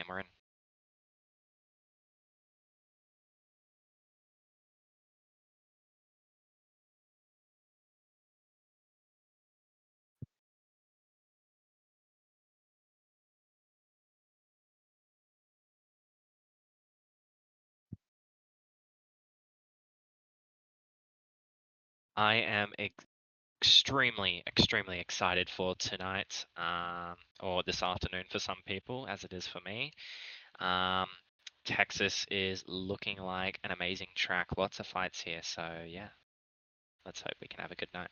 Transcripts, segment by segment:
we're in. I am extremely excited for tonight, or this afternoon for some people, as it is for me. Um, Texas is looking like an amazing track. Lots of fights here, so yeah, let's hope we can have a good night.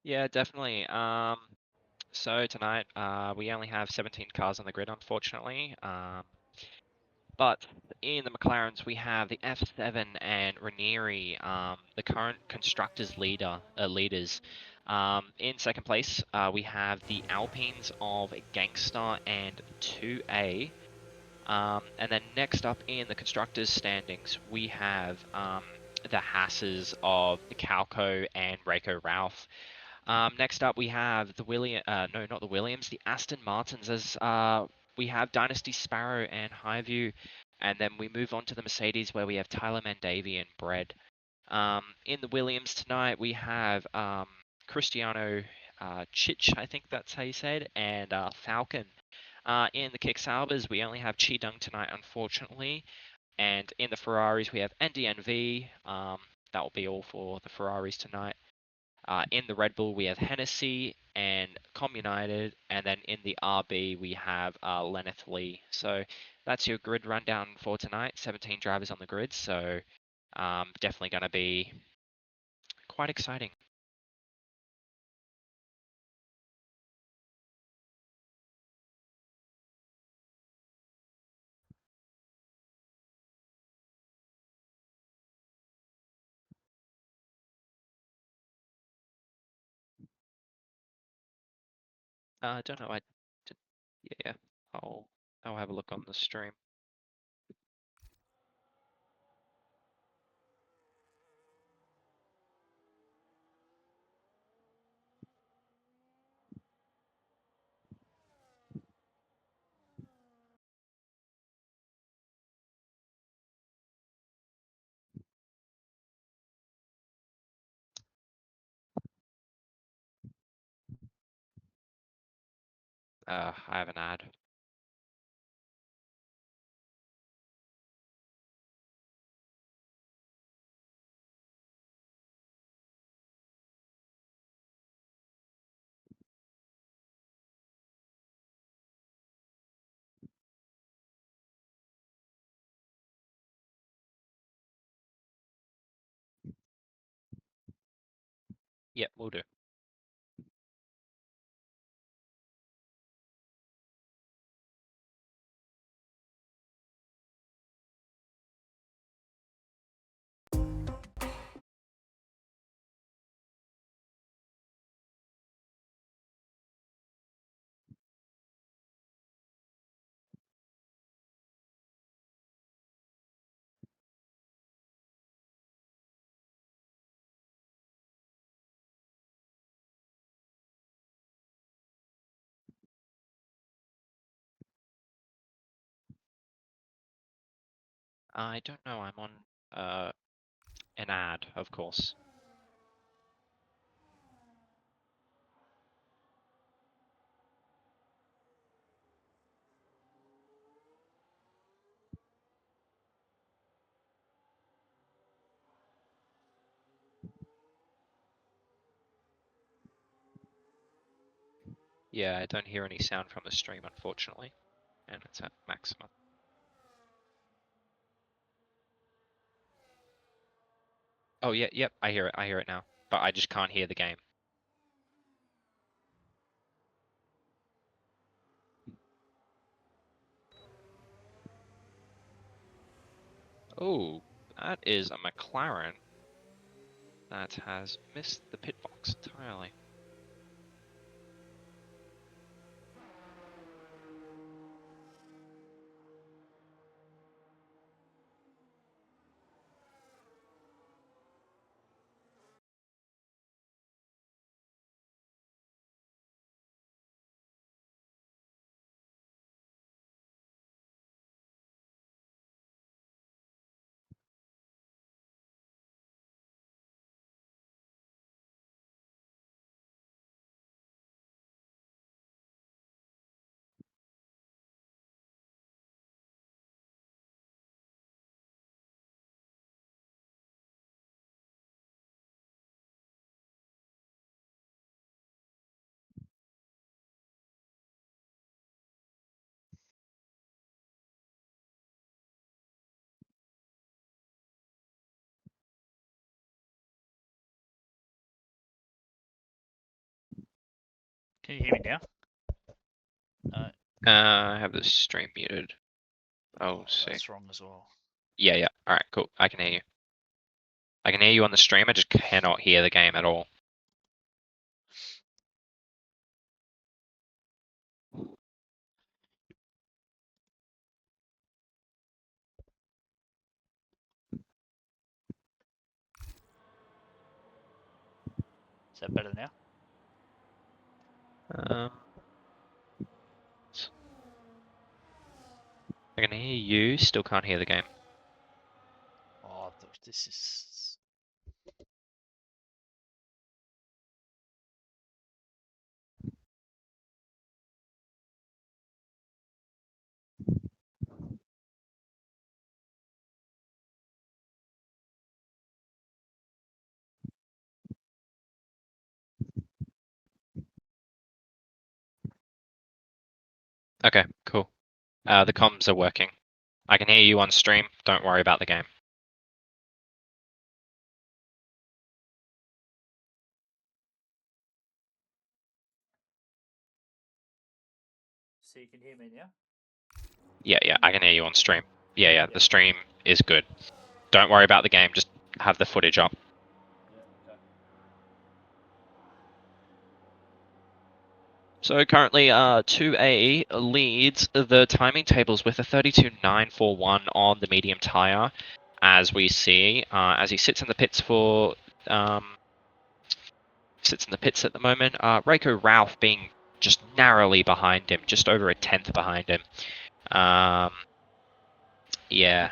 Yeah, definitely. So tonight, we only have 17 cars on the grid, unfortunately. But in the McLarens, we have the F7 and Ranieri, the current constructors leaders. In second place, we have the Alpines of Gangster and 2A. And then next up in the constructors standings, we have the Hasses of Calco and Reiko Ralph. Next up, we have the no, not the Williams, the Aston Martins, as we have Dynasty Sparrow and Highview, and then we move on to the Mercedes, where we have Tyler Mandavy and Bread. In the Williams tonight, we have Cristiano Chich, I think that's how you say it, and Falcon. In the Kick Saubers, we only have Chidung tonight, unfortunately, and in the Ferraris, we have NDNV. That will be all for the Ferraris tonight. In the Red Bull, we have Hennessy and Com United, and then in the RB, we have Lenneth Lee. So that's your grid rundown for tonight. 17 drivers on the grid, so definitely going to be quite exciting. I don't know. Did, yeah, I'll have a look on the stream. I have an ad. Yep, we'll do. I don't know. I'm on an ad, of course. Yeah, I don't hear any sound from the stream, unfortunately, and it's at maximum. Oh yeah, yep, I hear it. I hear it now, but I just can't hear the game. Oh, that is a McLaren that has missed the pit box entirely. Can you hear me now? No. I have the stream muted. Oh, sick. That's wrong as well. Yeah. Alright, cool. I can hear you. I can hear you on the stream, I just cannot hear the game at all. Is that better now? I can hear you, still can't hear the game. Oh, this is... Okay, cool. The comms are working. I can hear you on stream, don't worry about the game. So you can hear me now? Yeah, I can hear you on stream. Yeah, the stream is good. Don't worry about the game, just have the footage up. So currently 2A leads the timing tables with a 32.941 on the medium tyre, as we see, as he sits in the pits for sits in the pits at the moment. Reiko Ralph being just narrowly behind him, just over a tenth behind him. Yeah.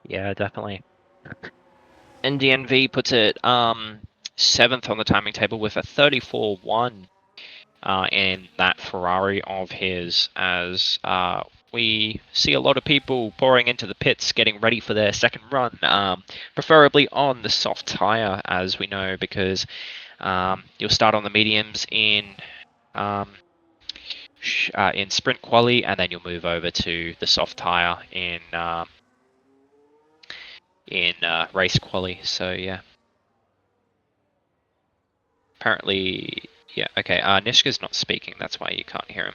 Yeah, definitely. NDNV puts it 7th on the timing table with a 34.1 in that Ferrari of his, as we see a lot of people pouring into the pits getting ready for their second run, preferably on the soft tyre, as we know, because you'll start on the mediums in sprint quali, and then you'll move over to the soft tyre in race quali. So yeah. Apparently, yeah, okay, Nishka's not speaking, that's why you can't hear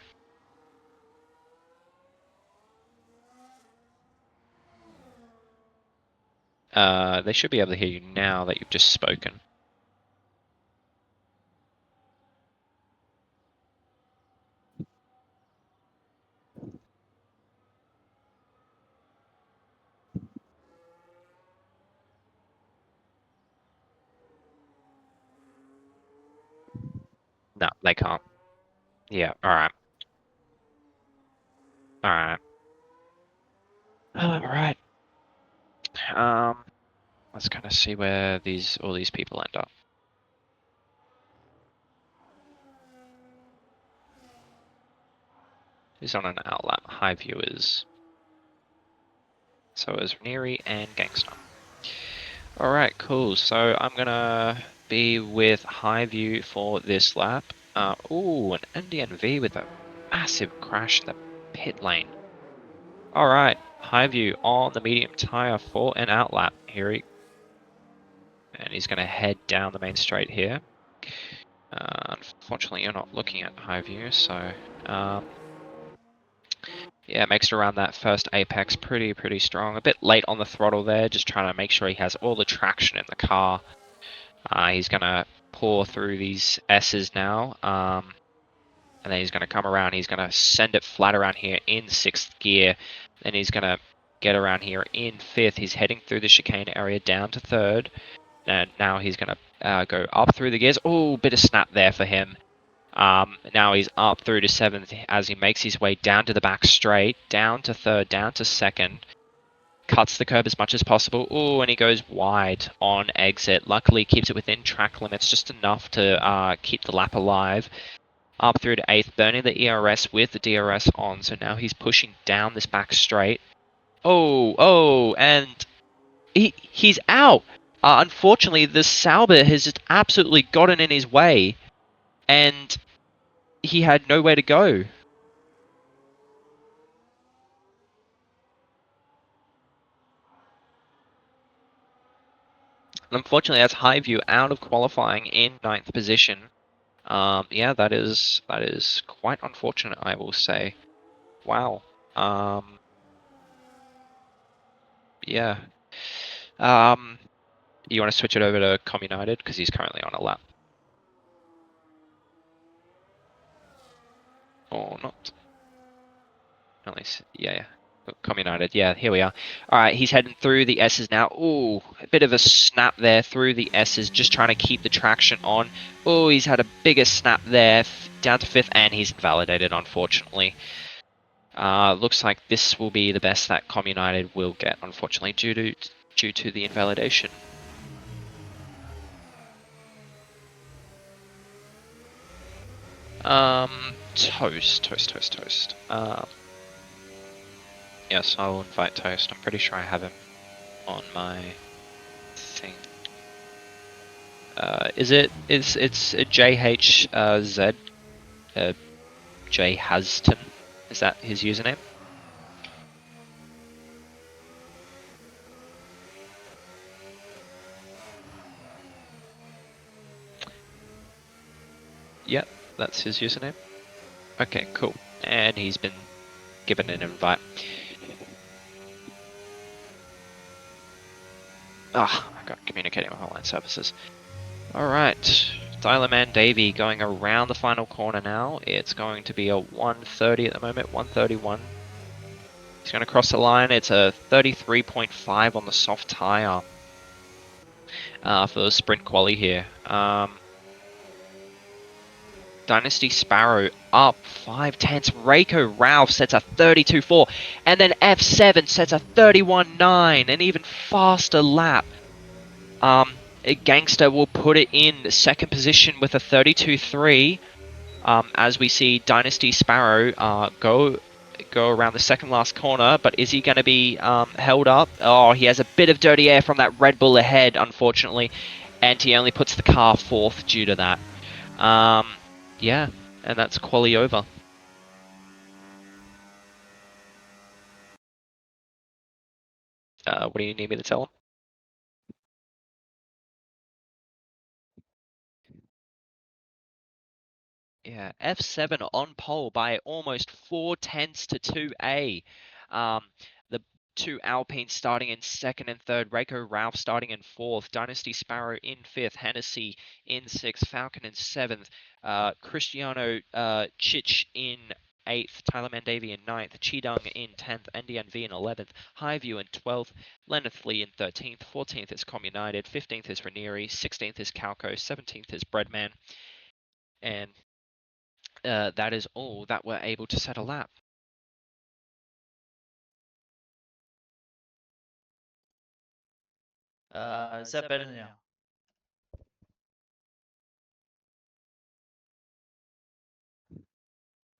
him. They should be able to hear you now that you've just spoken. No, they can't. Yeah, alright. Alright. Alright. Let's kind of see where all these people end up. Who's on an outlap? High viewers. So is Neri and Gangster. Alright, cool. So I'm gonna be with High View for this lap. Ooh, an NDNV with a massive crash in the pit lane. Alright, High View on the medium tyre for an outlap. And he's going to head down the main straight here. Unfortunately, you're not looking at High View, so yeah, makes it around that first apex pretty strong. A bit late on the throttle there, just trying to make sure he has all the traction in the car. He's going to pour through these S's now, and then he's going to come around. He's going to send it flat around here in 6th gear. Then he's going to get around here in 5th. He's heading through the chicane area down to 3rd. And now he's going to go up through the gears. Oh, bit of snap there for him. Now he's up through to 7th as he makes his way down to the back straight, down to 3rd, down to 2nd. Cuts the curb as much as possible. Oh, and he goes wide on exit. Luckily, keeps it within track limits, just enough to keep the lap alive. Up through to 8th, burning the ERS with the DRS on. So now he's pushing down this back straight. And he's out. Unfortunately, the Sauber has just absolutely gotten in his way, and he had nowhere to go. And unfortunately, that's Highview out of qualifying in 9th position. Yeah, that is quite unfortunate, I will say. Wow. Yeah. You want to switch it over to Com United because he's currently on a lap. Or not. At least, yeah. Com United, yeah, here we are. Alright, he's heading through the S's now. Ooh, a bit of a snap there through the S's, just trying to keep the traction on. Oh, he's had a bigger snap there, down to 5th, and he's invalidated, unfortunately. Looks like this will be the best that Com United will get, unfortunately, due to the invalidation. Toast. Yes, I will invite Toast. I'm pretty sure I have him on my thing. It's a JHZ, J Haston. Is that his username? Yep, that's his username. Okay, cool. And he's been given an invite. Ah, I got communicating with online services. Alright, Dialerman Davey going around the final corner now. It's going to be a 130 at the moment, 131. He's going to cross the line. It's a 33.5 on the soft tyre for the sprint quali here. Dynasty Sparrow up 5/10. Reiko Ralph sets a 32.4. And then F7 sets a 31.9. An even faster lap. Gangster will put it in second position with a 32.3. As we see Dynasty Sparrow go around the second last corner, but is he going to be held up? Oh, he has a bit of dirty air from that Red Bull ahead, unfortunately, and he only puts the car 4th due to that. Yeah, and that's quali over. What do you need me to tell him? Yeah, F7 on pole by almost 4/10 to 2A. The two Alpines starting in 2nd and 3rd, Reiko Ralph starting in 4th, Dynasty Sparrow in 5th, Hennessy in 6th, Falcon in 7th, Cristiano Chich in 8th, Tyler Mandavi in 9th, Chidung in 10th, NDNV in 11th, Highview in 12th, Lenneth Lee in 13th, 14th is Com United, 15th is Ranieri, 16th is Calco, 17th is Breadman, and that is all that we're able to set a lap. Is that better now?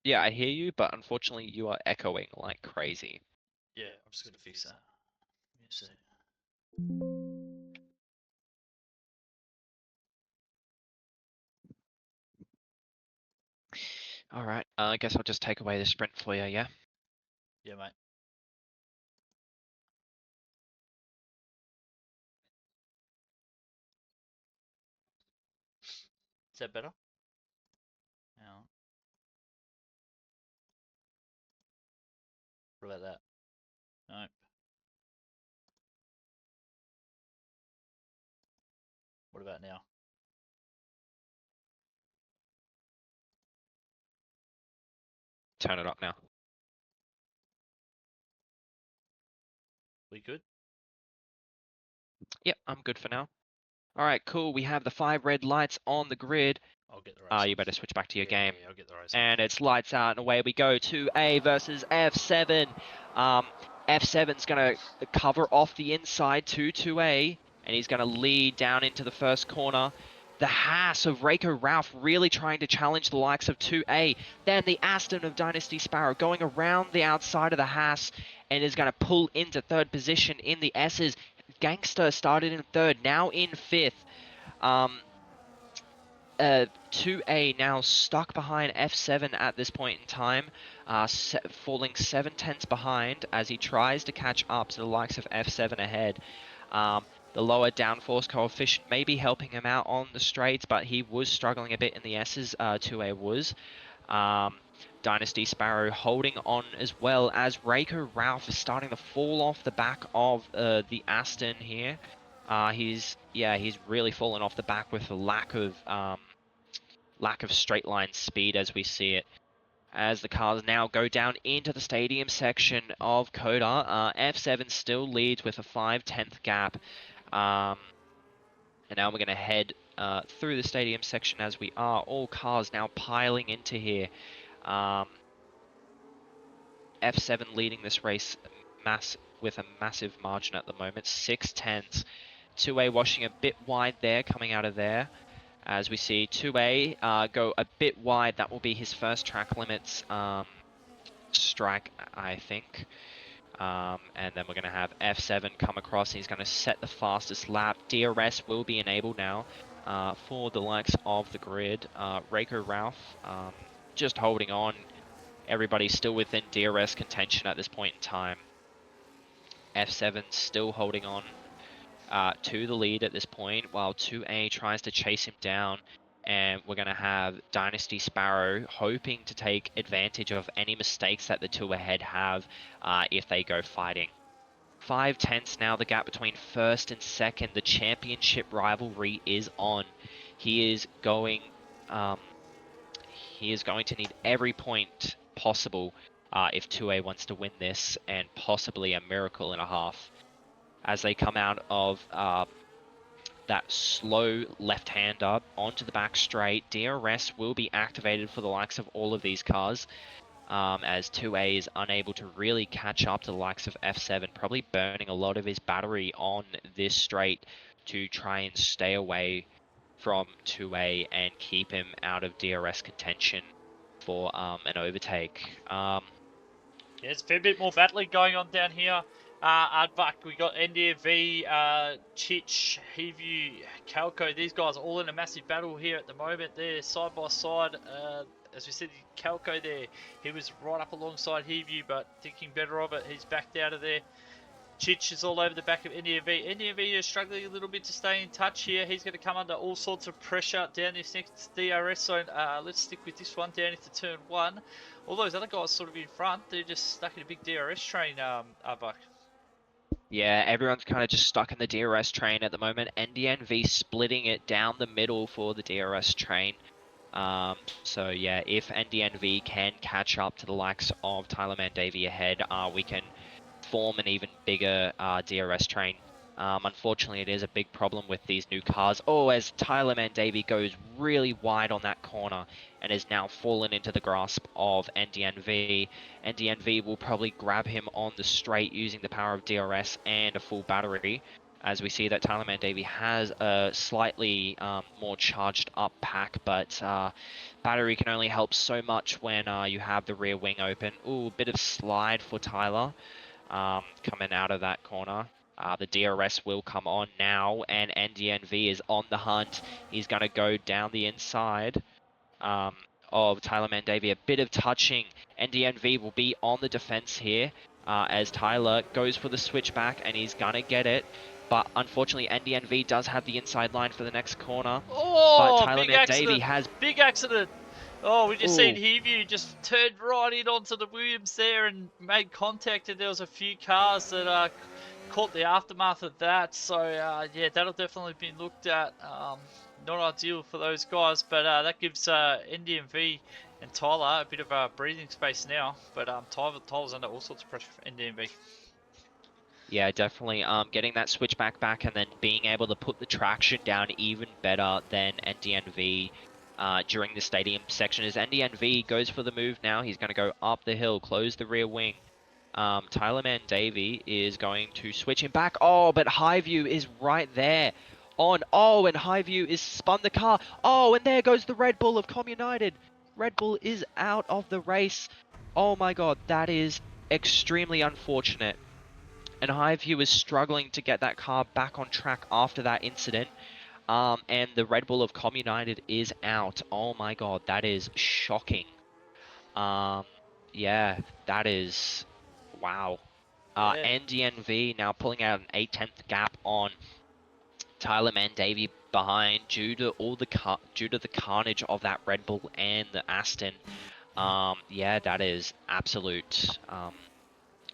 Yeah, I hear you, but unfortunately you are echoing like crazy. Yeah, I'm just gonna fix that. Let me see. Alright, I guess I'll just take away the sprint for you, yeah? Yeah, mate. Is that better? Yeah. What about that? Nope. What about now? Turn it up now. We good? Yep, I'm good for now. Alright, cool. We have the 5 red lights on the grid. I'll get the race You off. better switch back to your Yeah, game. yeah, I'll get the race And off. it's lights out and away we go. 2A versus F7. F7's going to cover off the inside to 2A. And he's going to lead down into the first corner. The Haas of Reiko Ralph really trying to challenge the likes of 2A. Then the Aston of Dynasty Sparrow going around the outside of the Haas. and is going to pull into third position in the S's. Gangster started in third, now in fifth. 2A now stuck behind F7 at this point in time, falling 7 tenths behind as he tries to catch up to the likes of F7 ahead. The lower downforce coefficient may be helping him out on the straights, but he was struggling a bit in the S's, 2A was. Dynasty Sparrow holding on as well as Reiko Ralph is starting to fall off the back of the Aston here. He's really fallen off the back with a lack of straight line speed as we see it. As the cars now go down into the stadium section of Cota, F7 still leads with a 5/10 gap. And now we're going to head through the stadium section as we are. All cars now piling into here. F7 leading this race with a massive margin at the moment, 6/10. 2A washing a bit wide there, coming out of there. As we see 2A go a bit wide, that will be his first track limits strike, I think. And then we're going to have F7 come across, and he's going to set the fastest lap. DRS will be enabled now for the likes of the grid. Reiko Ralph just holding on. Everybody's still within DRS contention at this point in time. F7 still holding on to the lead at this point, while 2A tries to chase him down. And we're going to have Dynasty Sparrow hoping to take advantage of any mistakes that the two ahead have if they go fighting. 5/10 now, the gap between first and second. The championship rivalry is on. He is going to need every point possible if 2A wants to win this, and possibly a miracle and a half. As they come out of that slow left-hander onto the back straight, DRS will be activated for the likes of all of these cars, as 2A is unable to really catch up to the likes of F7, probably burning a lot of his battery on this straight to try and stay away from 2A and keep him out of DRS contention for an overtake. Yeah, it's a fair bit more battling going on down here. Aardvark, we got NDV, Chich, Heaview, Calco. These guys are all in a massive battle here at the moment. They're side by side. As we said, Calco there, he was right up alongside Heaview, but thinking better of it, he's backed out of there. Chich is all over the back of NDV. NDV is struggling a little bit to stay in touch here. He's going to come under all sorts of pressure down this next DRS zone. Let's stick with this one down into turn 1. All those other guys sort of in front, they're just stuck in a big DRS train, Aardvark. Yeah, everyone's kind of just stuck in the DRS train at the moment. NDNV splitting it down the middle for the DRS train. So yeah, if NDNV can catch up to the likes of Tyler Mandavy ahead, we can form an even bigger DRS train. Unfortunately, it is a big problem with these new cars. Oh, as Tyler Mandavy goes really wide on that corner and is now fallen into the grasp of NDNV. NDNV will probably grab him on the straight using the power of DRS and a full battery, as we see that Tyler Mandavy has a slightly more charged up pack, but battery can only help so much when you have the rear wing open. Ooh, bit of slide for Tyler coming out of that corner. The DRS will come on now, and NDNV is on the hunt. He's going to go down the inside of Tyler Mandavy. A bit of touching. NDNV will be on the defense here as Tyler goes for the switchback, and he's going to get it. But unfortunately, NDNV does have the inside line for the next corner. Oh, but Tyler big Mandavy accident. has... Big accident. Oh, we just seen Ooh. Heaview just turned right in onto the Williams there and made contact, and there was a few cars that caught the aftermath of that. So yeah, that'll definitely be looked at. Not ideal for those guys, but that gives NDMV and Tyler a bit of a breathing space now. But Tyler's under all sorts of pressure for NDMV. Yeah, definitely. Getting that switchback back and then being able to put the traction down even better than NDNV during the stadium section. As NDNV goes for the move now, he's going to go up the hill, close the rear wing. Tyler Mandavy is going to switch him back. Oh, but Highview is right there. Oh, and Highview is spun the car. Oh, and there goes the Red Bull of Com United. Red Bull is out of the race. Oh my god, that is extremely unfortunate. And Highview is struggling to get that car back on track after that incident. And the Red Bull of Com United is out. Oh my god, that is shocking. Um, yeah, that is wow. Yeah. NDNV now pulling out an 8/10 gap on Tyler Mandavy behind due to the carnage of that Red Bull and the Aston. Yeah, that is absolute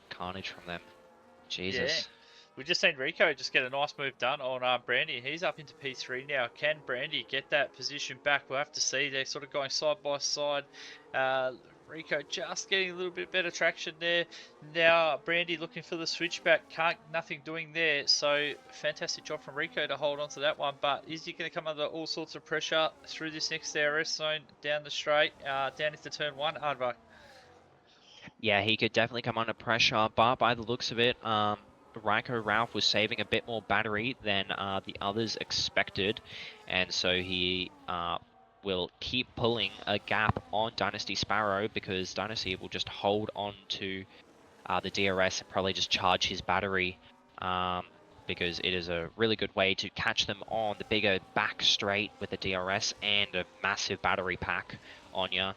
carnage from them. Yeah. Jesus. We've just seen Rico just get a nice move done on Brandy. He's up into P3 now. Can Brandy get that position back? We'll have to see. They're sort of going side by side. Uh, Rico just getting a little bit better traction there. Now Brandy looking for the switchback. Nothing doing there. So fantastic job from Rico to hold on to that one. But is he going to come under all sorts of pressure through this next DRS zone down the straight, down into turn one? Aardvark. Yeah, he could definitely come under pressure, but by the looks of it, Raiko Ralph was saving a bit more battery than the others expected, and so he will keep pulling a gap on Dynasty Sparrow because Dynasty will just hold on to the DRS and probably just charge his battery because it is a really good way to catch them on the bigger back straight with the DRS and a massive battery pack on you,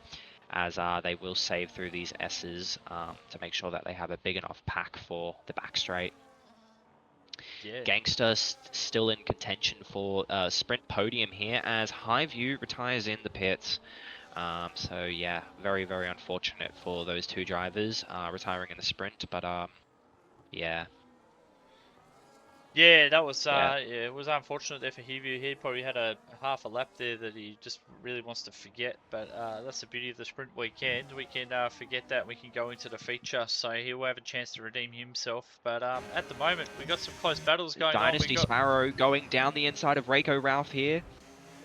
as they will save through these S's to make sure that they have a big enough pack for the back straight. Yeah. Gangster still in contention for sprint podium here as Highview retires in the pits. So yeah, very, very unfortunate for those two drivers retiring in the sprint, but yeah, Yeah, that was yeah. yeah, it was unfortunate there for Hivu. He probably had a half a lap there that he just really wants to forget. But that's the beauty of the sprint weekend. We can forget that. We can go into the feature, so he'll have a chance to redeem himself. But at the moment, we got some close battles going on. We Dynasty got Sparrow going down the inside of Reiko Ralph here.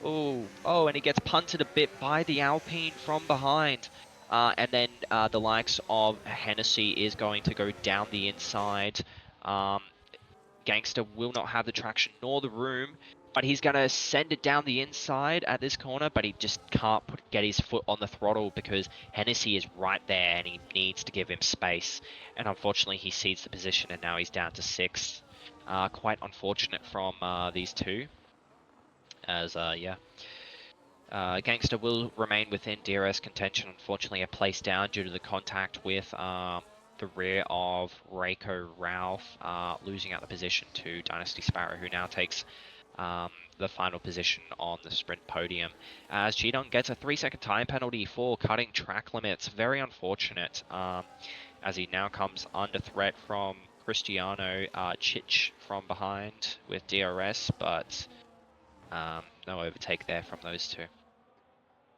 Oh, and he gets punted a bit by the Alpine from behind. And then the likes of Hennessy is going to go down the inside. Um, Gangster will not have the traction nor the room, but he's going to send it down the inside at this corner, but he just can't get his foot on the throttle because Hennessy is right there and he needs to give him space. And unfortunately, he cedes the position and now he's down to 6th. Quite unfortunate from these two, as yeah. Gangster will remain within DRS contention. Unfortunately, a place down due to the contact with the rear of Reiko Ralph, losing out the position to Dynasty Sparrow, who now takes the final position on the sprint podium. As Gdong gets a 3-second time penalty for cutting track limits. Very unfortunate, as he now comes under threat from Cristiano Chich from behind with DRS, but no overtake there from those two.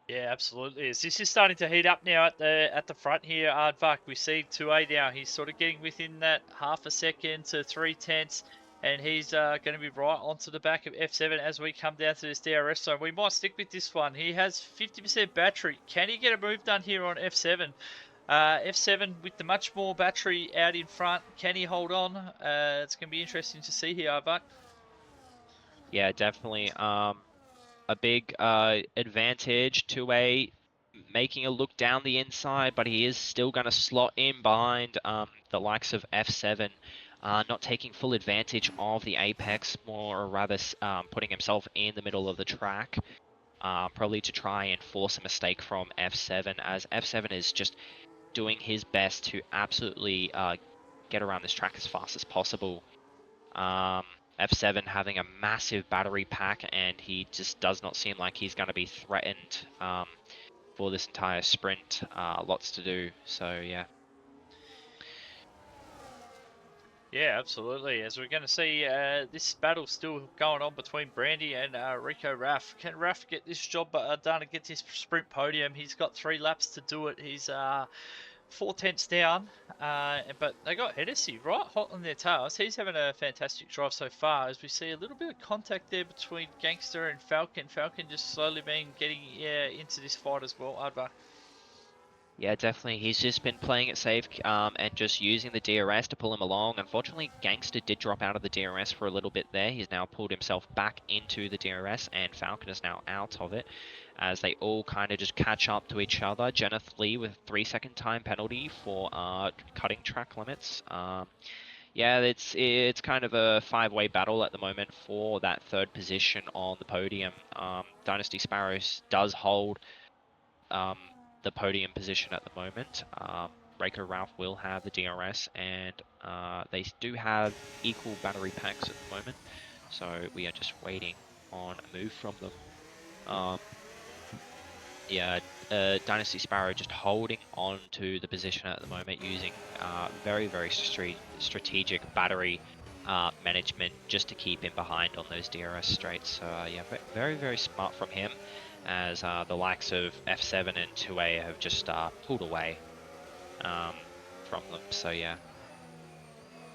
yeah, absolutely. As this is starting to heat up now at the front here, Aardvark. We see 2A now. He's sort of getting within that half a second to 3/10, and he's going to be right onto the back of F7 as we come down to this DRS zone. We might stick with this one. He has 50% battery. Can he get a move done here on F7? F7 with the much more battery out in front. Can he hold on? It's going to be interesting to see here, Aardvark. Yeah, definitely. A big advantage to a making a look down the inside, but he is still going to slot in behind the likes of F7, not taking full advantage of the apex, more or rather putting himself in the middle of the track, probably to try and force a mistake from F7, as F7 is just doing his best to absolutely get around this track as fast as possible. F7 having a massive battery pack, and he just does not seem like he's going to be threatened for this entire sprint. Lots to do, so yeah. Yeah, absolutely. As we're going to see, this battle still going on between Brandy and Rico Raff. Can Raff get this job done and get this sprint podium? He's got 3 laps to do it. He's 4/10 down, but they got Hennessy right hot on their tails. He's having a fantastic drive so far, as we see a little bit of contact there between Gangster and Falcon. Falcon just slowly getting into this fight as well, Adva. Yeah, definitely. He's just been playing it safe and just using the DRS to pull him along. Unfortunately, Gangster did drop out of the DRS for a little bit there. He's now pulled himself back into the DRS, and Falcon is now out of it as they all kind of just catch up to each other. Jeneth Lee with a 3-second time penalty for cutting track limits. Yeah, it's kind of a five-way battle at the moment for that third position on the podium. Dynasty Sparrows does hold um, the podium position at the moment. Reiko Ralph will have the DRS, and they do have equal battery packs at the moment. So we are just waiting on a move from them. Um, yeah, Dynasty Sparrow just holding on to the position at the moment using very, very strategic battery management just to keep him behind on those DRS straights. So yeah, very, very smart from him as the likes of F7 and 2A have just pulled away from them. So yeah.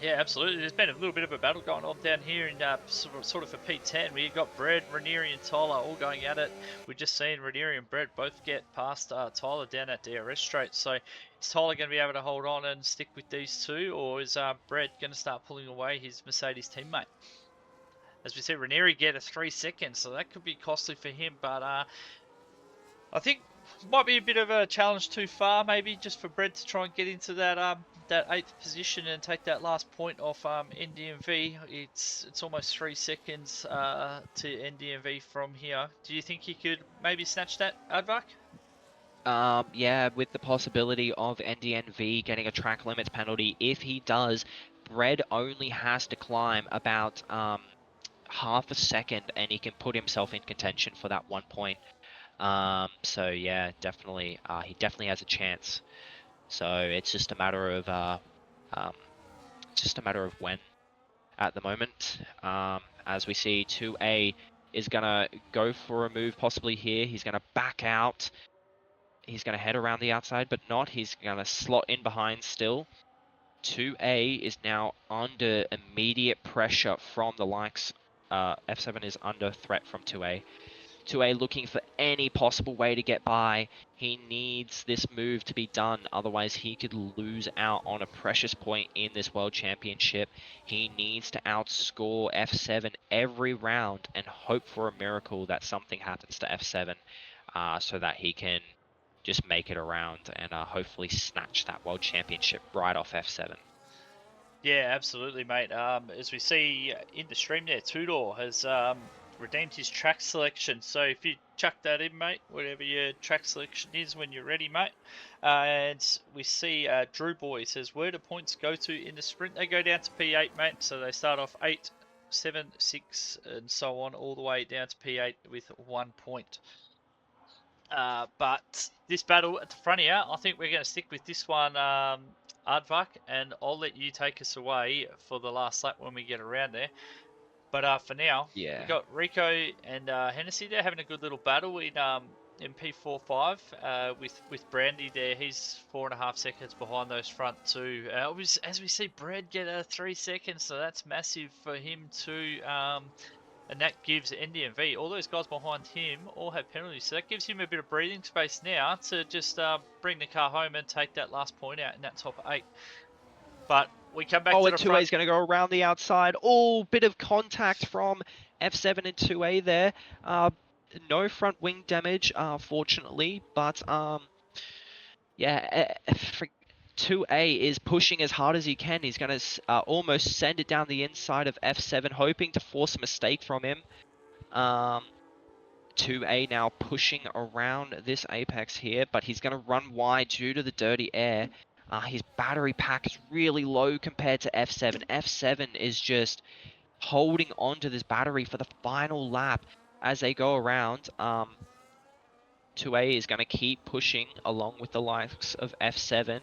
Yeah, absolutely. There's been a little bit of a battle going on down here in sort of for P10. We got Bread, Ranieri, and Tyler all going at it. We've just seen Ranieri and Bread both get past Tyler down at DRS straight. So is Tyler going to be able to hold on and stick with these two, or is Bread going to start pulling away his Mercedes teammate? As we see, Ranieri get a 3 seconds, so that could be costly for him. But I think might be a bit of a challenge too far, maybe just for Brett to try and get into that eighth position and take that last point off NDMV. It's almost 3 seconds to NDMV from here. Do you think he could maybe snatch that, Advark? Yeah, with the possibility of NDNV getting a track limits penalty, if he does, Bread only has to climb about half a second and he can put himself in contention for that 1 point. So yeah, definitely, he definitely has a chance. So it's just a matter of um, just a matter of when at the moment. As we see, 2A is gonna go for a move possibly here. He's gonna back out. He's gonna head around the outside, but not. He's gonna slot in behind still. 2A is now under immediate pressure from the likes. F7 is under threat from 2A. 2A looking for any possible way to get by. He needs this move to be done, otherwise he could lose out on a precious point in this World Championship. He needs to outscore F7 every round and hope for a miracle that something happens to F7 so that he can just make it around and hopefully snatch that World Championship right off F7. Yeah, absolutely, mate. As we see in the stream there, Tudor has redeemed his track selection. So if you chuck that in, mate, whatever your track selection is when you're ready, mate. And we see Drew Boy says, where do points go to in the sprint? They go down to P8, mate. So they start off 8, 7, 6, and so on, all the way down to P8 with 1 point. But this battle at the front here, I think we're going to stick with this one, Aardvark, and I'll let you take us away for the last lap when we get around there. But for now, we Yeah. got Rico and Hennessy. They're having a good little battle in P45 with Brandy there. He's 4.5 seconds behind those front two. As we see Brad get a 3 seconds, so that's massive for him too. And that gives NDMV, all those guys behind him all have penalties, so that gives him a bit of breathing space now to just bring the car home and take that last point out in that top 8. But we come back Oh, to and the 2A front. is going to go around the outside. Oh, bit of contact from F7 and 2A there. No front wing damage, fortunately, but yeah, 2A is pushing as hard as he can. He's going to almost send it down the inside of F7, hoping to force a mistake from him. 2A now pushing around this apex here, but he's going to run wide due to the dirty air. His battery pack is really low compared to F7. F7 is just holding on to this battery for the final lap as they go around. 2A is going to keep pushing along with the likes of F7,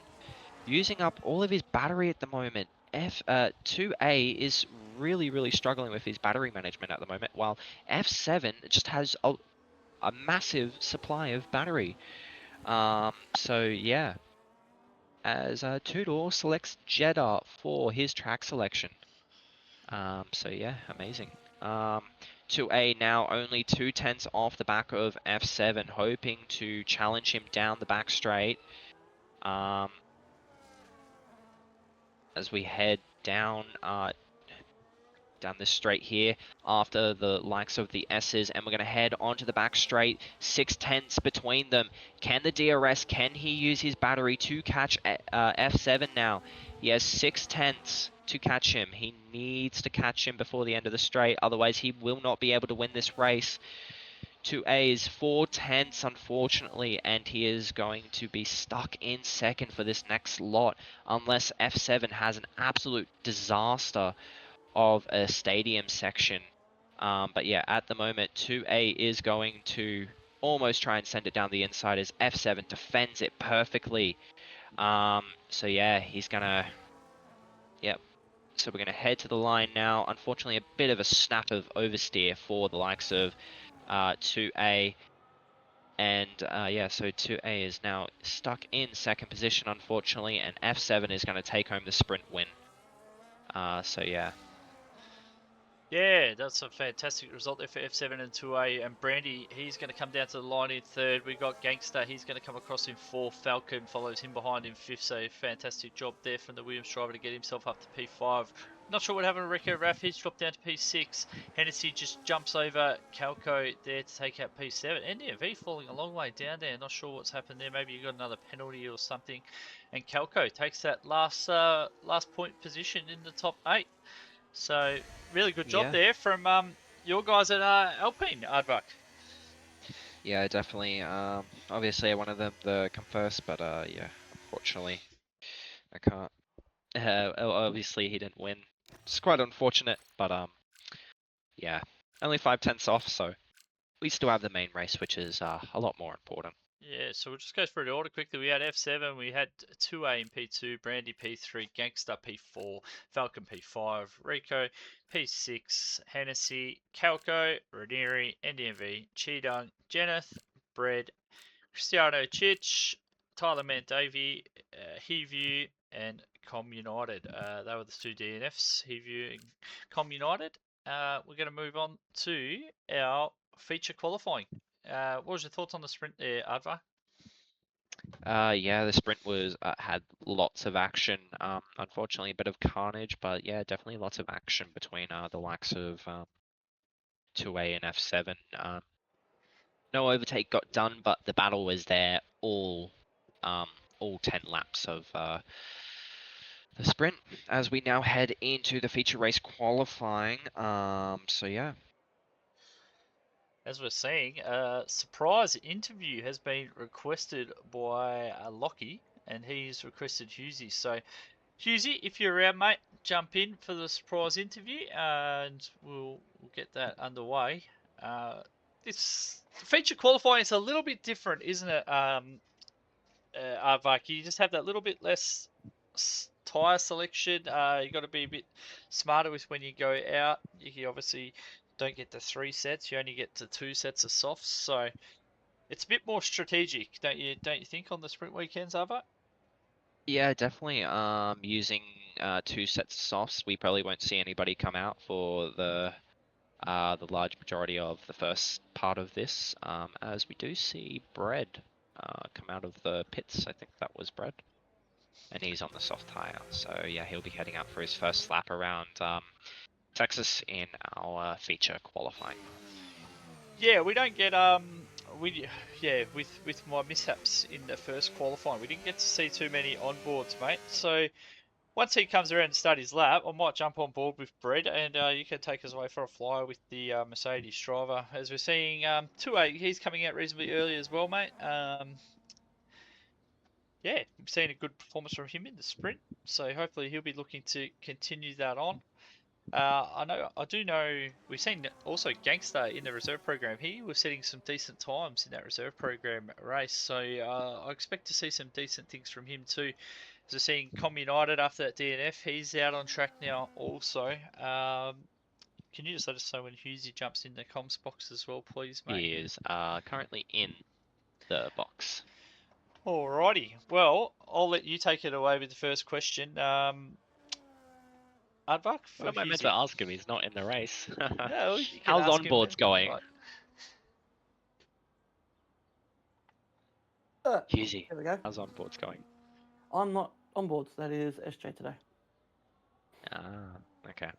using up all of his battery at the moment. 2A is really struggling with his battery management at the moment, while F7 just has a massive supply of battery. So yeah, as Tudor selects Jeddah for his track selection. So yeah, amazing. 2A now only 2 tenths off the back of F7, hoping to challenge him down the back straight. Um, as we head down this straight here after the likes of the S's, and we're going to head onto the back straight. 6 tenths between them. Can the DRS, can he use his battery to catch F7 now? He has 6 tenths to catch him. He needs to catch him before the end of the straight, otherwise he will not be able to win this race. 2A is 4 tenths, unfortunately, and he is going to be stuck in second for this next lot unless F7 has an absolute disaster of a stadium section. But yeah, at the moment, 2A is going to almost try and send it down the inside as F7 defends it perfectly. So yeah, he's gonna, yep. So we're gonna head to the line now. Unfortunately, a bit of a snap of oversteer for the likes of 2A. And yeah, so 2A is now stuck in second position, unfortunately, and F7 is going to take home the sprint win. So yeah. Yeah, that's a fantastic result there for F7 and 2A. And Brandy, he's going to come down to the line in third. We got Gangster, he's going to come across in fourth. Falcon follows him behind in fifth. So fantastic job there from the Williams driver to get himself up to P5. Not sure what happened to Rico Raff. He's dropped down to P6. Hennessy just jumps over Calco there to take out P7. NDMV falling a long way down there. Not sure what's happened there. Maybe you got another penalty or something. And Calco takes that last point position in the top 8. So really good job there from your guys at Alpine, Aardvark. Yeah, definitely. Obviously I wanted them to come first, but yeah, unfortunately I can't. Obviously he didn't win. It's quite unfortunate, but yeah, only 5 tenths off, so we still have the main race, which is a lot more important. Yeah, so we'll just go through the order quickly. We had F7, we had 2A in P2, Brandy P3, Gangster P4, Falcon P5, Rico P6, Hennessy, Calco, Ranieri, NDMV, Cheetah, Jeneth, Bread, Cristiano Chich, Tyler Mandavy, Heview, and Com United. They were the two DNFs, Heview and Com United. We're going to move on to our feature qualifying. What was your thoughts on the sprint there, Adva? Yeah, the sprint was had lots of action. Unfortunately, a bit of carnage, but yeah, definitely lots of action between the likes of 2A and F7. No overtake got done, but the battle was there all 10 laps of the sprint. As we now head into the feature race qualifying. So yeah. As we're seeing, a surprise interview has been requested by Lockie, and he's requested Husey. So, Husey, if you're around, mate, jump in for the surprise interview, and we'll get that underway. This feature qualifying is a little bit different, isn't it, Arvak? You just have that little bit less tyre selection. You got to be a bit smarter with when you go out. You obviously don't get the 3 sets. You only get the 2 sets of softs. So it's a bit more strategic, don't you? Don't you think on the sprint weekends, Arvak? Yeah, definitely. Using 2 sets of softs, we probably won't see anybody come out for the large majority of the first part of this, as we do see Bread come out of the pits. I think that was Bread, and he's on the soft tire. So yeah, he'll be heading out for his first lap around Texas in our feature qualifying. Yeah, we don't get we yeah with my mishaps in the first qualifying, we didn't get to see too many onboards, mate. So once he comes around to start his lap, I might jump on board with Bread, and you can take us away for a flyer with the Mercedes driver. As we're seeing, 2A, he's coming out reasonably early as well, mate. Yeah, we've seen a good performance from him in the sprint, so hopefully he'll be looking to continue that on. I do know we've seen also Gangster in the reserve program. He was setting some decent times in that reserve program race, so I expect to see some decent things from him too. As we're seeing Com United after that DNF, he's out on track now also. Can you just let us know when Husey jumps in the comms box as well, please, mate? He is currently in the box. Alrighty, well, I'll let you take it away with the first question. Aardvark What for am I meant to Husey. ask him? He's not in the race. Yeah, well, you can How's ask him. onboards going? Right. Husey, There we go. how's onboards going? I'm not on board. So that is SJ today. Ah, okay.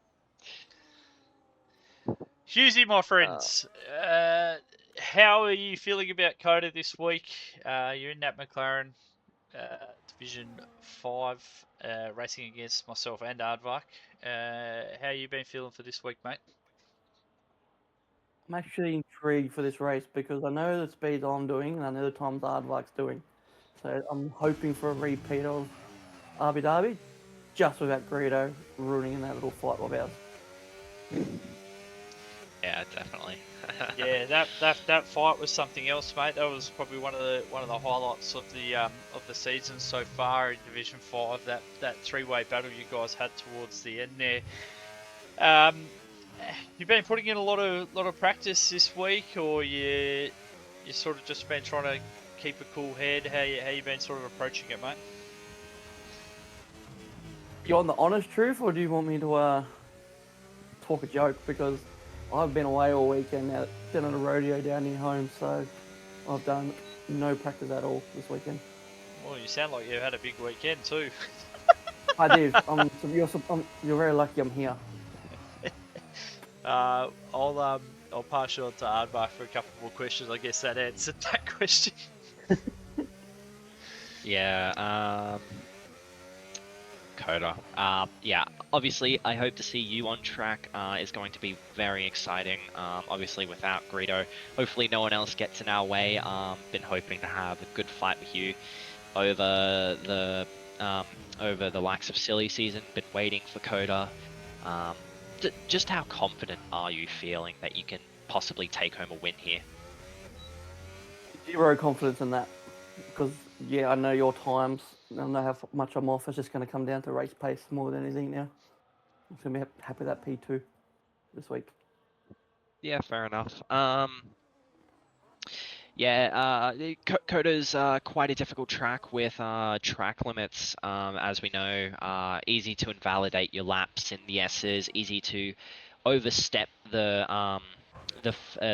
Hughesy, my friends, how are you feeling about Cota this week? You're in that McLaren Division 5, racing against myself and Aardvark. How you been feeling for this week, mate? I'm actually intrigued for this race because I know the speeds I'm doing and I know the times Aardvark's doing. So I'm hoping for a repeat of Abu Dhabi, just without Greedo ruining in that little fight of ours. Yeah, definitely. Yeah, that fight was something else, mate. That was probably one of the highlights of the season so far in Division 5. That three-way battle you guys had towards the end there. You've been putting in a lot of practice this week, or you sort of just been trying to keep a cool head. How you been sort of approaching it, mate? You want the honest truth, or do you want me to talk a joke? Because I've been away all weekend now, been on a rodeo down near home, so I've done no practice at all this weekend. Well, you sound like you had a big weekend too. I did. You're very lucky I'm here. I'll pass you on to Aardvark for a couple more questions. I guess that answered that question. Yeah, Coda. Yeah, obviously, I hope to see you on track. Is going to be very exciting. Obviously, without Greedo, hopefully no one else gets in our way. Been hoping to have a good fight with you over the um, over the likes of silly season. Been waiting for Coda. Just how confident are you feeling that you can possibly take home a win here? Zero confidence in that because I know your times. I know how much I'm off. It's just going to come down to race pace more than anything now. I'm going to be happy with that P2 this week. Yeah, fair enough. Yeah, Coda's quite a difficult track with track limits, as we know. Easy to invalidate your laps in the S's, easy to overstep the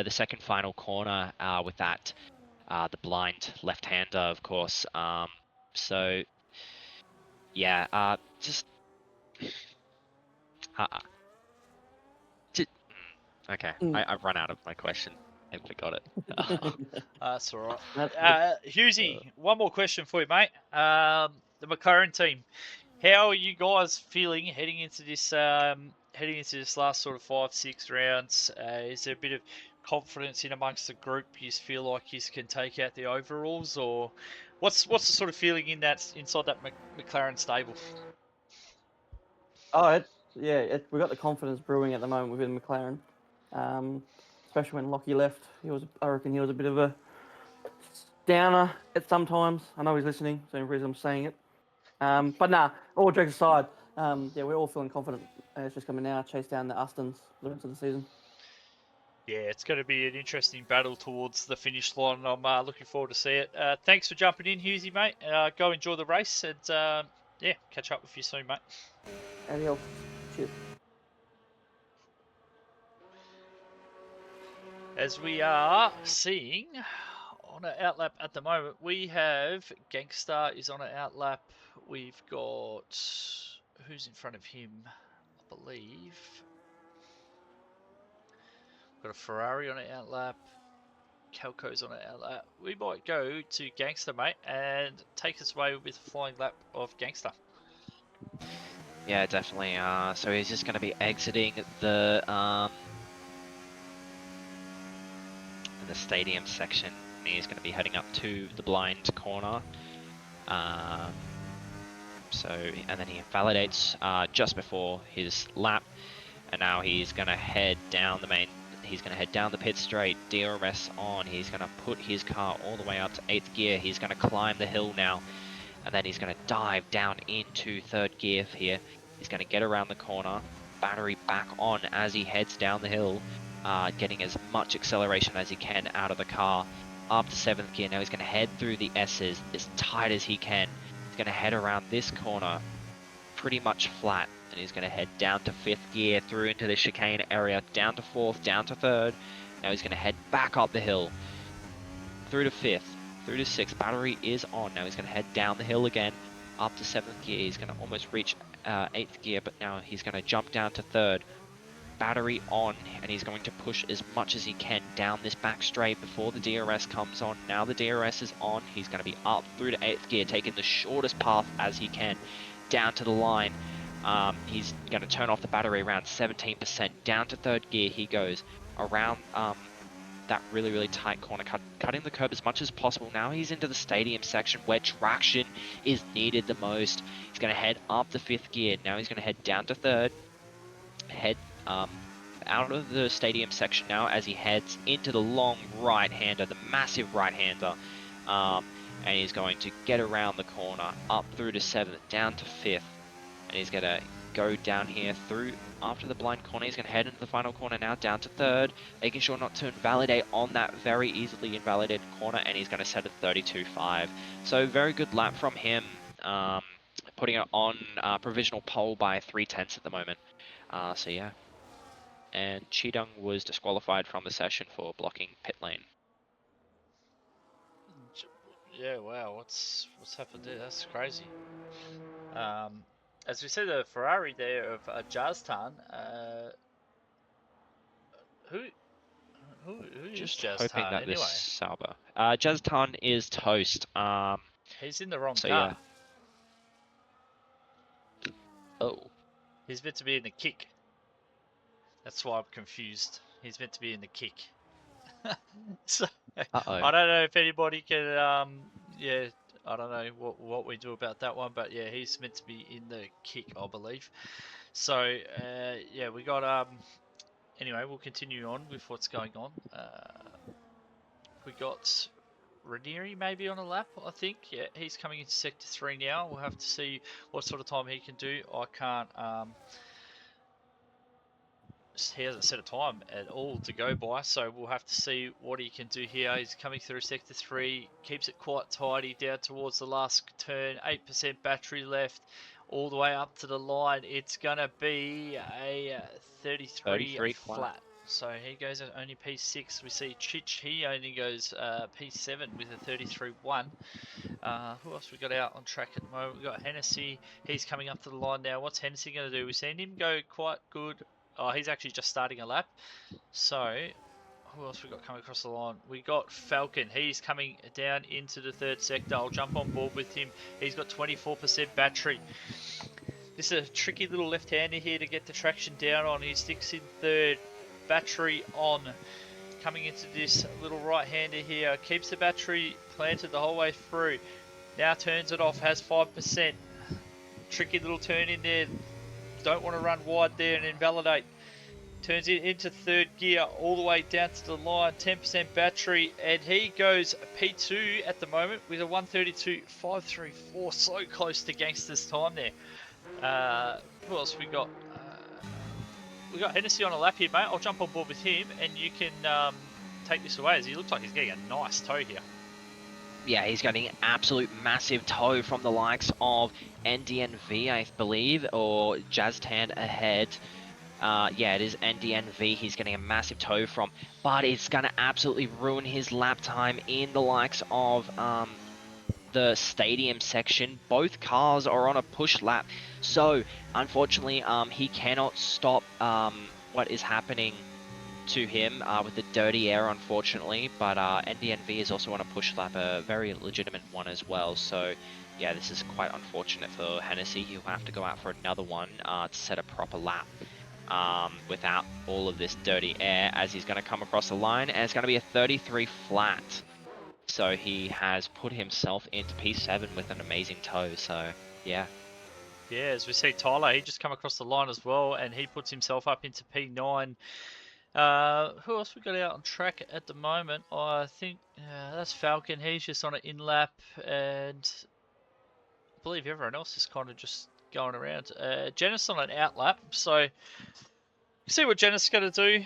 second final corner with that the blind left-hander, of course. So yeah, just uh, j- okay. I've run out of my question. I forgot it. That's all right. That's good. Hughesy, one more question for you, mate. The McLaren team, how are you guys feeling heading into this last sort of 5-6 rounds? Is there a bit of confidence in amongst the group? You feel like you can take out the overalls, or what's the sort of feeling inside that McLaren stable? Oh, we've got the confidence brewing at the moment within McLaren. Especially when Lockie left, I reckon he was a bit of a downer at sometimes. I know he's listening, so the reason I'm saying it. But nah, all jokes aside, we're all feeling confident. It's just coming now, chase down the Austins the rest of the season. Yeah, it's going to be an interesting battle towards the finish line. And I'm looking forward to see it. Thanks for jumping in, Hughesy, mate. Go enjoy the race, and yeah, catch up with you soon, mate. Adios. Cheers. As we are seeing on an outlap at the moment, we have Gangster is on an outlap. We've got who's in front of him? I believe got a Ferrari on an outlap. Calco's on an outlap. We might go to Gangster, mate, and take us away with a flying lap of Gangster. Yeah, definitely. So he's just going to be exiting the stadium section. He's going to be heading up to the blind corner. And then he invalidates just before his lap, and now he's going to head down the main. He's going to head down the pit straight, DRS on. He's going to put his car all the way up to 8th gear. He's going to climb the hill now, and then he's going to dive down into 3rd gear here. He's going to get around the corner, battery back on as he heads down the hill, getting as much acceleration as he can out of the car, up to 7th gear. Now he's going to head through the S's as tight as he can. He's going to head around this corner pretty much flat, and he's going to head down to 5th gear, through into the chicane area, down to 4th, down to 3rd. Now he's going to head back up the hill, through to 5th, through to 6th. Battery is on. Now he's going to head down the hill again, up to 7th gear. He's going to almost reach 8th gear, but now he's going to jump down to 3rd. Battery on, and he's going to push as much as he can down this back straight before the DRS comes on. Now the DRS is on. He's going to be up through to 8th gear, taking the shortest path as he can down to the line. He's going to turn off the battery around 17%. Down to 3rd gear he goes around that really tight corner, cutting the curb as much as possible. Now he's into the stadium section where traction is needed the most. He's going to head up to 5th gear. Now he's going to head down to 3rd, head out of the stadium section now as he heads into the long right-hander, the massive right-hander, and he's going to get around the corner, up through to 7th, down to 5th, and he's going to go down here through after the blind corner. He's going to head into the final corner now, down to 3rd, making sure not to invalidate on that very easily invalidated corner, and he's going to set a 32.5. So very good lap from him, putting it on provisional pole by 3/10 at the moment. So yeah. And Chidung was disqualified from the session for blocking pit lane. Yeah, wow, what's happened there? That's crazy. As we said, the Ferrari there of Jaztan. Who is Just hoping Jaztan that this anyway? Sauber. Jaztan is toast. He's in the wrong So car. yeah. Oh. He's meant to be in the kick. That's why I'm confused. He's meant to be in the kick. So I don't know if anybody can yeah, I don't know what we do about that one, but yeah, he's meant to be in the kick, I believe. So yeah, we got anyway, we'll continue on with what's going on. We got Ranieri maybe on a lap, I think. Yeah, he's coming into sector 3 now. We'll have to see what sort of time he can do. I can't he hasn't set a time at all to go by, so we'll have to see what he can do here. He's coming through sector 3, keeps it quite tidy down towards the last turn, 8% battery left, all the way up to the line. It's going to be a 33 flat. So he goes at only P6. We see Chich, he only goes P7 with a 33.1. Who else we got out on track at the moment? We got Hennessy. He's coming up to the line now. What's Hennessy going to do? We've seen him go quite good. Oh, he's actually just starting a lap. So, who else we got coming across the line? We got Falcon. He's coming down into the 3rd sector. I'll jump on board with him. He's got 24% battery. This is a tricky little left-hander here to get the traction down on. He sticks in 3rd. Battery on. Coming into this little right-hander here. Keeps the battery planted the whole way through. Now turns it off. Has 5%. Tricky little turn in there. Don't want to run wide there and invalidate. Turns it into 3rd gear all the way down to the line. 10% battery, and he goes P2 at the moment with a 132.534. So close to Gangster's time there. Who else we got? We got Hennessy on a lap here, mate. I'll jump on board with him, and you can take this away, as he looks like he's getting a nice tow here. Yeah, he's getting an absolute massive tow from the likes of NDNV, I believe, or Jazztan ahead. Yeah, it is NDNV he's getting a massive tow from, but it's going to absolutely ruin his lap time in the likes of the stadium section. Both cars are on a push lap, so unfortunately he cannot stop what is happening to him with the dirty air, unfortunately, but NDNV is also on a push lap, a very legitimate one as well. So yeah, this is quite unfortunate for Hennessy. He'll have to go out for another one to set a proper lap without all of this dirty air, as he's going to come across the line, and it's going to be a 33 flat. So he has put himself into P7 with an amazing tow, so yeah. Yeah, as we see Tyler, he just come across the line as well, and he puts himself up into P9. Who else we got out on track at the moment? I think that's Falcon. He's just on an in-lap, and I believe everyone else is kind of just going around. Janice on an out-lap, so see what Janice is going to do.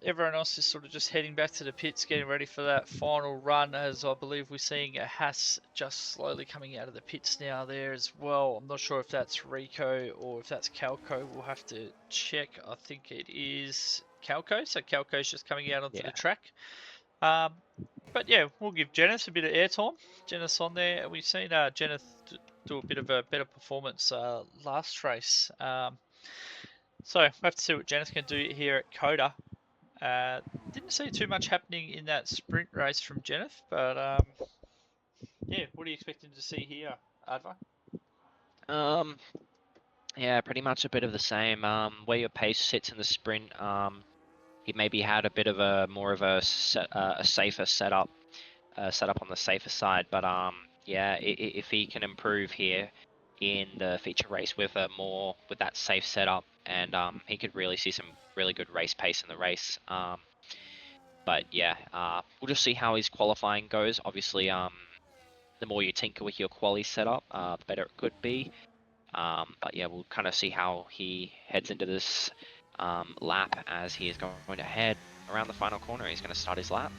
Everyone else is sort of just heading back to the pits, getting ready for that final run, as I believe we're seeing a Haas just slowly coming out of the pits now there as well. I'm not sure if that's Rico or if that's Calco. We'll have to check. I think it is Calco, so Calco's just coming out onto the track. But yeah, we'll give Janice a bit of airtime. Janice on there. We've seen Janice do a bit of a better performance last race. So we'll have to see what Janice can do here at Cota. Didn't see too much happening in that sprint race from Jennifer, but yeah, what are you expecting to see here, Adva? Yeah, pretty much a bit of the same. Where your pace sits in the sprint, he maybe had a bit of a more of a safer setup, setup on the safer side. But yeah, if he can improve here in the feature race with a more with that safe setup, and he could really see some really good race pace in the race. But yeah, we'll just see how his qualifying goes. Obviously, the more you tinker with your quali setup, the better it could be. But yeah, we'll kind of see how he heads into this lap as he is going to head around the final corner. He's going to start his lap.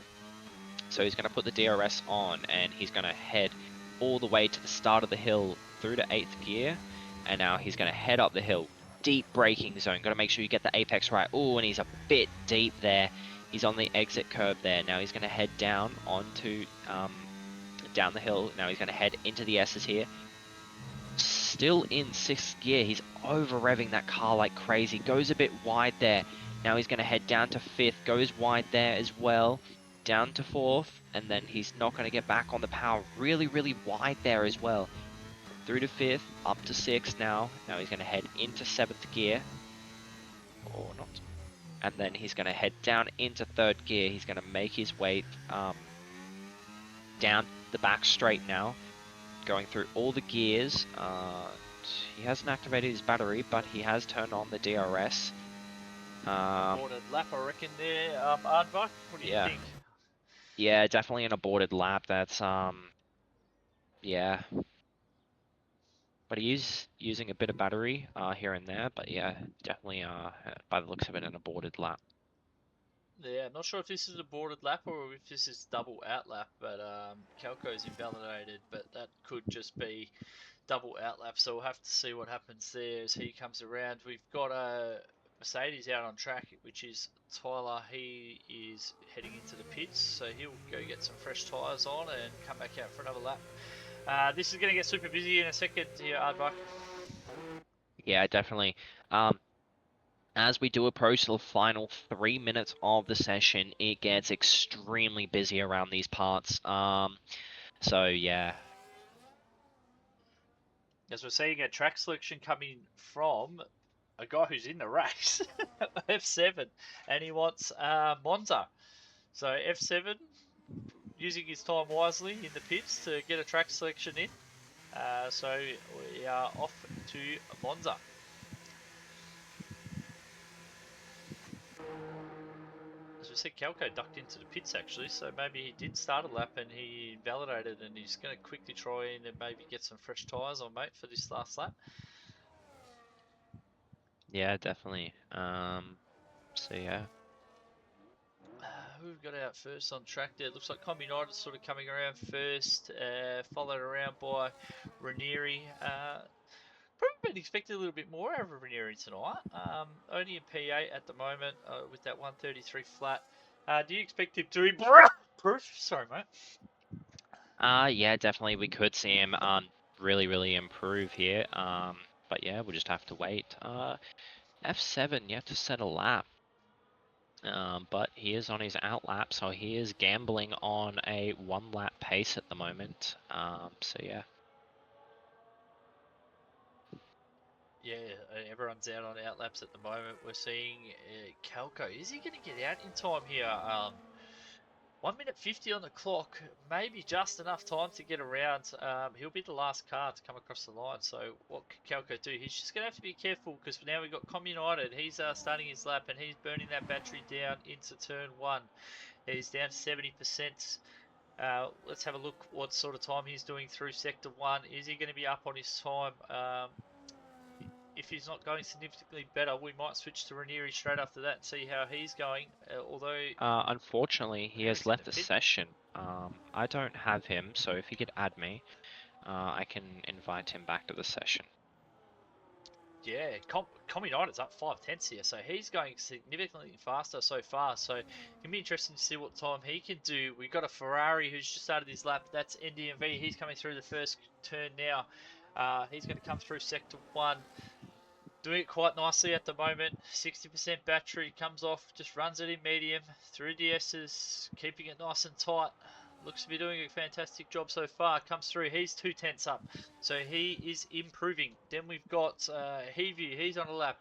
So he's going to put the DRS on and he's going to head all the way to the start of the hill through to 8th gear. And now he's going to head up the hill. Deep braking zone. Got to make sure you get the apex right. Oh, and he's a bit deep there. He's on the exit curb there. Now he's going to head down onto down the hill. Now he's going to head into the S's here. Still in 6th gear. He's over revving that car like crazy. Goes a bit wide there. Now he's going to head down to 5th. Goes wide there as well. Down to 4th. And then he's not going to get back on the power. Really, really wide there as well. Through to 5th. Up to 6th now. Now he's going to head into 7th gear. Or not. And then he's going to head down into 3rd gear. He's going to make his way down the back straight now. Going through all the gears. He hasn't activated his battery, but he has turned on the DRS. Aborted lap, I reckon there, Aardvark. What do you think? Yeah, definitely an aborted lap. That's yeah. But he is using a bit of battery here and there. But yeah, definitely by the looks of it, an aborted lap. Yeah, not sure if this is a boarded lap or if this is double out lap, but Calco's invalidated, but that could just be double out lap, so we'll have to see what happens there as he comes around. We've got a Mercedes out on track, which is Tyler. He is heading into the pits, so he'll go get some fresh tyres on and come back out for another lap. This is going to get super busy in a second here, Aardvark. Yeah, definitely. As we do approach the final 3 minutes of the session, it gets extremely busy around these parts. So yeah. As we're seeing a track selection coming from a guy who's in the race, F7, and he wants Monza. So F7 using his time wisely in the pits to get a track selection in. So we are off to Monza. As we said, Calco ducked into the pits actually, so maybe he did start a lap and he validated, and he's going to quickly try in and maybe get some fresh tyres on, mate, for this last lap. Yeah, definitely. So yeah. Who we've got out first on track there? Looks like Combi United sort of coming around first, followed around by Ranieri. Probably been expecting a little bit more out of Ranieri tonight. Only in P8 at the moment with that 133 flat. Do you expect him to improve? Sorry, mate. Yeah, definitely we could see him really improve here. But yeah, we'll just have to wait. F7, you have to set a lap. But he is on his out lap, so he is gambling on a 1 lap pace at the moment. So yeah. Yeah, everyone's out on out laps at the moment. We're seeing Calco. Is he going to get out in time here? 1 minute 50 on the clock, maybe just enough time to get around. He'll be the last car to come across the line. So what can Calco do? He's just going to have to be careful because now we've got Com United. He's starting his lap and he's burning that battery down into turn 1. He's down to 70%. Let's have a look what sort of time he's doing through sector 1. Is he going to be up on his time? If he's not going significantly better, we might switch to Ranieri straight after that and see how he's going. Although unfortunately, he has Ranieri's in left the the pit. session. I don't have him, so if he could add me, I can invite him back to the session. Yeah, Com United's up 5/10 here, so he's going significantly faster so far. So it can be interesting to see what time he can do. We've got a Ferrari who's just started his lap. That's NDMV. He's coming through the first turn now. He's going to come through sector 1. Doing it quite nicely at the moment. 60% battery, comes off, just runs it in medium, through DSs, keeping it nice and tight. Looks to be doing a fantastic job so far. Comes through, he's 2 tenths up, so he is improving. Then we've got Heavey, he's on a lap.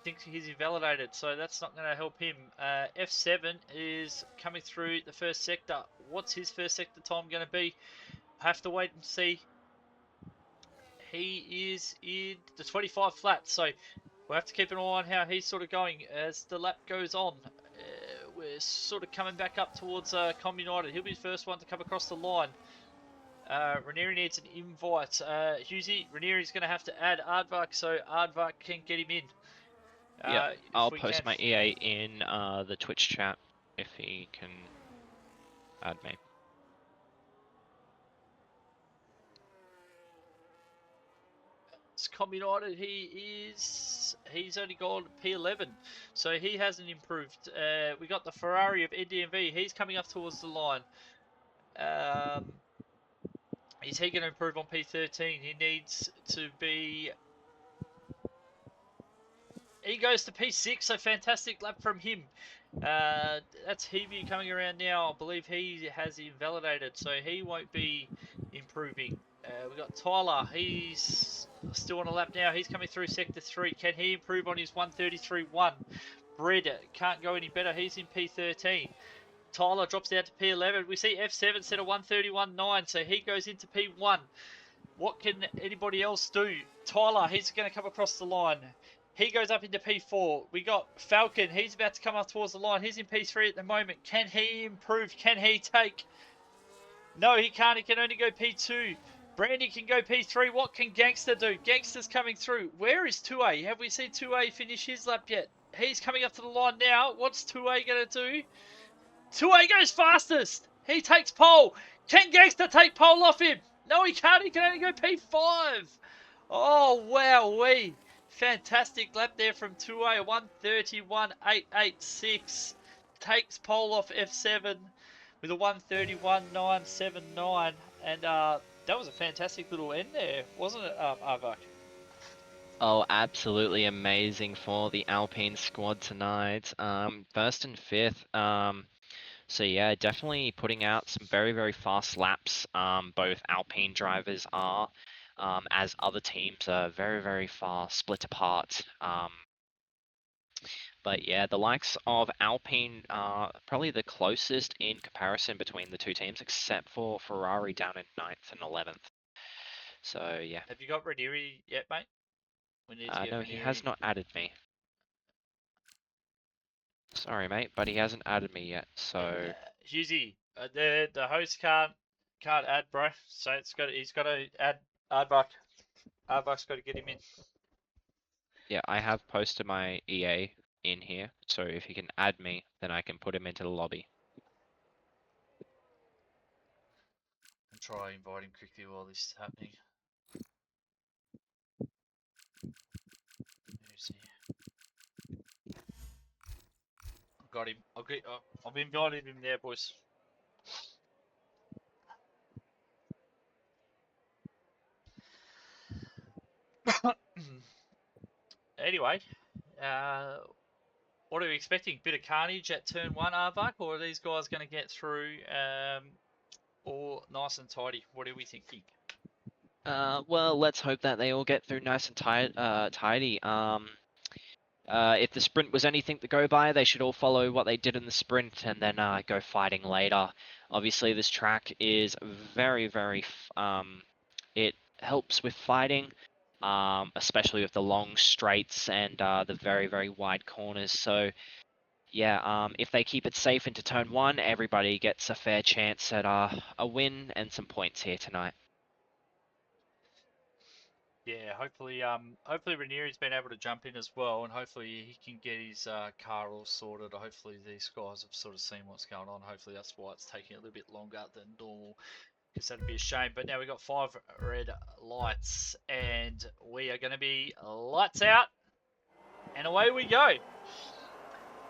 Thinks he's invalidated, so that's not going to help him. F7 is coming through the first sector. What's his first sector time going to be? I have to wait and see. He is in the 25 flat, so we'll have to keep an eye on how he's sort of going as the lap goes on. We're sort of coming back up towards Com United. He'll be the first one to come across the line. Ranieri needs an invite. Husey, Ranieri's going to have to add Aardvark so Aardvark can get him in. Yeah, I'll post my EA in the Twitch chat if he can add me. Com United, he's only gone P11, so he hasn't improved. We got the Ferrari of NDMV, he's coming up towards the line. Is he going to improve on P13? He needs to be... He goes to P6, so fantastic lap from him. That's Heavey coming around now. I believe he has invalidated, so he won't be improving. We've got Tyler. He's still on a lap now. He's coming through Sector 3. Can he improve on his 133.1? Bred can't go any better. He's in P13. Tyler drops down to P11. We see F7 set a 131.9, so he goes into P1. What can anybody else do? Tyler, he's going to come across the line. He goes up into P4. We got Falcon. He's about to come up towards the line. He's in P3 at the moment. Can he improve? Can he take? No, he can't. He can only go P2. Brandy can go P3. What can Gangster do? Gangster's coming through. Where is 2A? Have we seen 2A finish his lap yet? He's coming up to the line now. What's 2A going to do? 2A goes fastest. He takes pole. Can Gangster take pole off him? No, he can't. He can only go P5. Oh, wow-wee. Fantastic lap there from 2A, 131.886. Takes pole off F7 with a 131.979. And that was a fantastic little end there, wasn't it, Aardvark? Oh, absolutely amazing for the Alpine squad tonight. First and fifth. So yeah, definitely putting out some very, very fast laps. Both Alpine drivers are. As other teams are very, very far split apart. But yeah, the likes of Alpine are probably the closest in comparison between the two teams, except for Ferrari down in 9th and 11th. So yeah. Have you got Ranieri yet, mate? We need to get No, Ranieri. he has not added me. Sorry, mate, but he hasn't added me yet. So Husey, the host can't add, bro. So he's got to add Aardvark. Aardvark's got to get him in. yeah, I have posted my EA in here, so if he can add me, then I can put him into the lobby. I'll try invite him quickly while this is happening. Who's he? I've got him. I've invited him there, boys. Anyway, what are we expecting? Bit of carnage at turn 1, Aardvark, or are these guys going to get through all nice and tidy? What are we thinking? Well, let's hope that they all get through nice and tidy. If the sprint was anything to go by, they should all follow what they did in the sprint and then go fighting later. Obviously, this track is very, very, it helps with fighting, especially with the long straights and the very, very wide corners. So, yeah, if they keep it safe into turn 1, everybody gets a fair chance at a win and some points here tonight. Yeah, hopefully Ranieri's been able to jump in as well, and hopefully he can get his car all sorted. Hopefully these guys have sort of seen what's going on. Hopefully that's why it's taking a little bit longer than normal, because that'd be a shame. But now we've got 5 red lights, and we are going to be lights out, and away we go.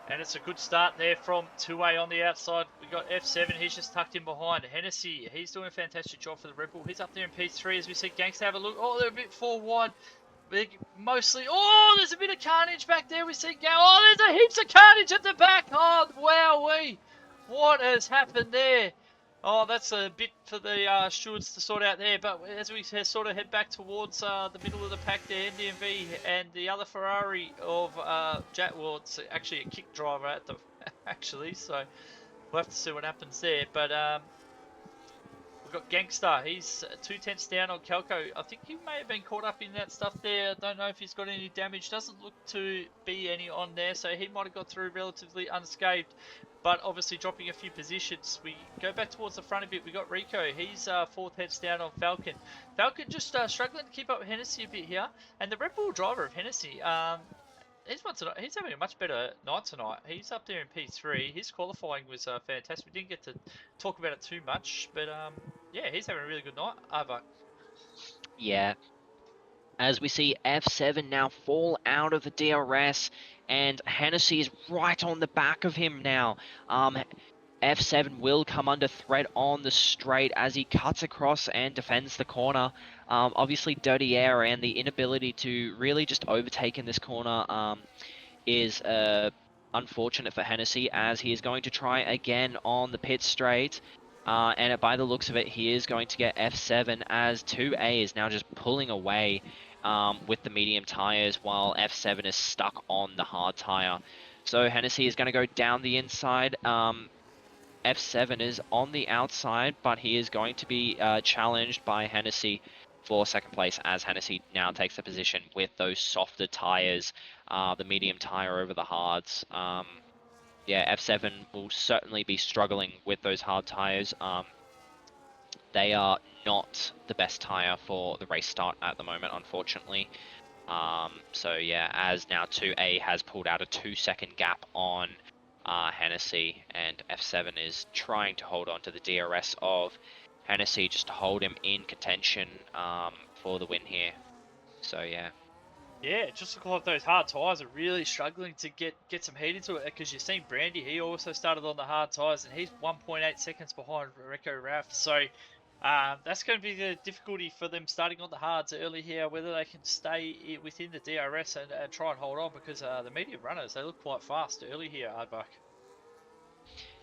And it's a good start there from 2A on the outside. We got F7, he's just tucked in behind. Hennessy, he's doing a fantastic job for the Red Bull. He's up there in P3 as we see Gangster have a look. Oh, they're a bit four wide. Mostly, oh, there's a bit of carnage back there. We see oh, there's a heaps of carnage at the back. Oh, wowee. What has happened there? Oh, that's a bit for the stewards to sort out there. But as we sort of head back towards the middle of the pack there, NDMV and the other Ferrari of Jack, well, it's actually a kick driver at the actually, so we'll have to see what happens there. But we've got Gangster. He's 2/10 down on Calco. I think he may have been caught up in that stuff there. I don't know if he's got any damage. Doesn't look to be any on there, so he might have got through relatively unscathed. But obviously dropping a few positions. We go back towards the front a bit. We got Rico. He's 4/10 down on Falcon. Falcon just struggling to keep up with Hennessy a bit here. And the Red Bull driver of Hennessy, he's having a much better night tonight. He's up there in P3. His qualifying was fantastic. We didn't get to talk about it too much, but yeah, he's having a really good night. But Yeah. As we see F7 now fall out of the DRS, and Hennessy is right on the back of him now. F7 will come under threat on the straight as he cuts across and defends the corner. Obviously, dirty air and the inability to really just overtake in this corner is unfortunate for Hennessy, as he is going to try again on the pit straight. And by the looks of it, he is going to get F7, as 2A is now just pulling away with the medium tyres, while F7 is stuck on the hard tyre. So Hennessy is going to go down the inside. F7 is on the outside, but he is going to be challenged by Hennessy for second place, as Hennessy now takes the position with those softer tyres, the medium tyre over the hards. Yeah, F7 will certainly be struggling with those hard tyres. They are not the best tyre for the race start at the moment, unfortunately. So yeah, as now 2A has pulled out a 2-second gap on Hennessy, and F7 is trying to hold on to the DRS of Hennessy just to hold him in contention for the win here. So yeah. yeah, it just looks like those hard tyres are really struggling to get some heat into it, because you've seen Brandy, he also started on the hard tyres, and he's 1.8 seconds behind Rico Raff. So that's going to be the difficulty for them starting on the hards early here, whether they can stay within the DRS and try and hold on, because the medium runners, they look quite fast early here, Aardvark.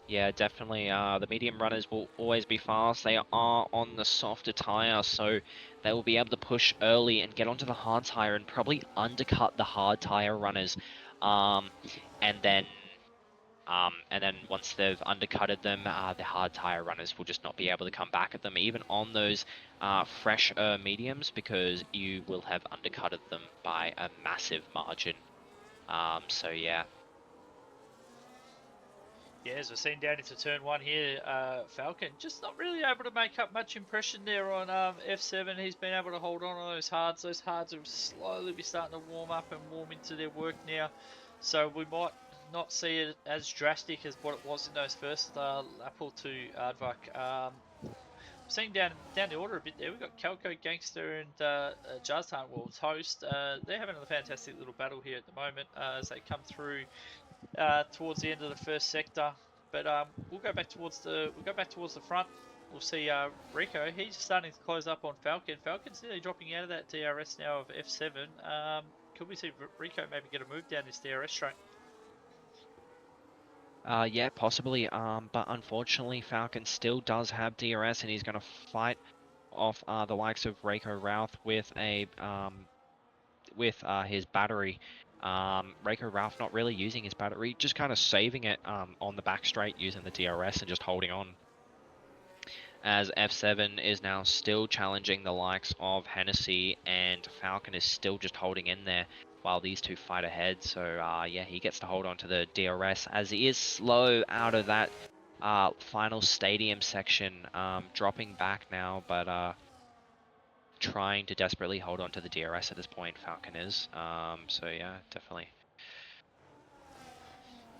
Yeah, definitely. The medium runners will always be fast. They are on the softer tyre, so they will be able to push early and get onto the hard tyre and probably undercut the hard tyre runners. And then once they've undercutted them, the hard tyre runners will just not be able to come back at them, even on those fresh mediums, because you will have undercutted them by a massive margin. So yeah. Yeah, as we're seeing down into turn one here, Falcon just not really able to make up much impression there on F7. He's been able to hold on those hards. Those hards will slowly be starting to warm up and warm into their work now. So we might not see it as drastic as what it was in those first lap or two, Aardvark. Seeing down the order a bit there, we've got Calco, Gangster, and Jarztan World's host. They're having a fantastic little battle here at the moment as they come through towards the end of the first sector. But we'll go back towards the front. We'll see Rico. He's starting to close up on Falcon. Falcon's nearly dropping out of that DRS now of F7. Could we see Rico maybe get a move down this DRS track? Yeah, possibly. But unfortunately, Falcon still does have DRS, and he's going to fight off the likes of Reiko Routh with a his battery. Reiko Ralph not really using his battery, just kind of saving it on the back straight using the DRS and just holding on. As F7 is now still challenging the likes of Hennessy, and Falcon is still just holding in there while these two fight ahead. So yeah, he gets to hold on to the DRS as he is slow out of that final stadium section, dropping back now, but trying to desperately hold on to the DRS at this point, Falcon is. So yeah, definitely.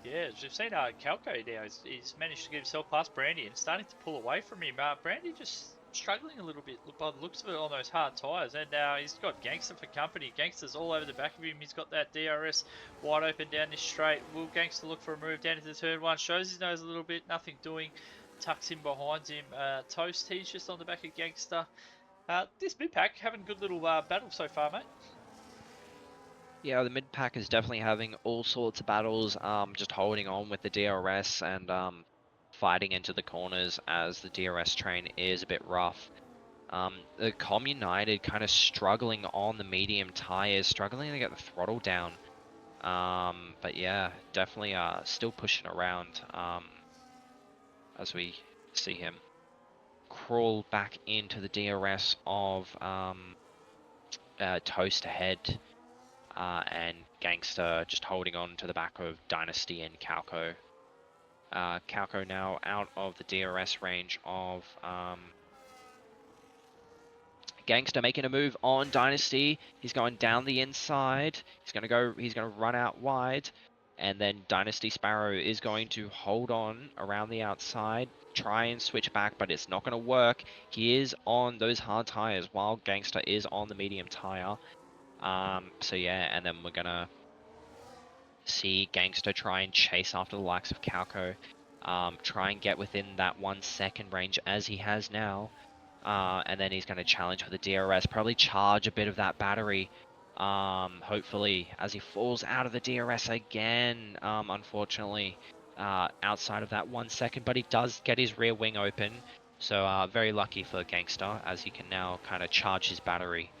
Yeah, as we've seen Calco now, he's managed to get himself past Brandy and starting to pull away from him. Brandy just struggling a little bit by the looks of it on those hard tyres, and he's got Gangster for company. Gangster's all over the back of him. He's got that DRS wide open down this straight. Will Gangster look for a move down into turn one? Shows his nose a little bit, nothing doing. Tucks in behind him. Toast, he's just on the back of Gangster. This mid pack having a good little battle so far, mate. Yeah, the mid pack is definitely having all sorts of battles, just holding on with the DRS and fighting into the corners as the DRS train is a bit rough. The Com United kind of struggling on the medium tires, struggling to get the throttle down. But yeah, definitely still pushing around as we see him crawl back into the DRS of Toast ahead. And Gangster just holding on to the back of Dynasty and Calco. Calco now out of the DRS range of Gangster, making a move on Dynasty. He's going down the inside. He's gonna run out wide. And then Dynasty Sparrow is going to hold on around the outside, try and switch back, but it's not going to work. He is on those hard tires while Gangster is on the medium tire. So yeah, and then we're gonna see Gangster try and chase after the likes of Calco, try and get within that 1 second range as he has now, and then he's gonna challenge for the DRS, probably charge a bit of that battery, hopefully, as he falls out of the DRS again, unfortunately, outside of that 1 second, but he does get his rear wing open, so very lucky for Gangster, as he can now kind of charge his battery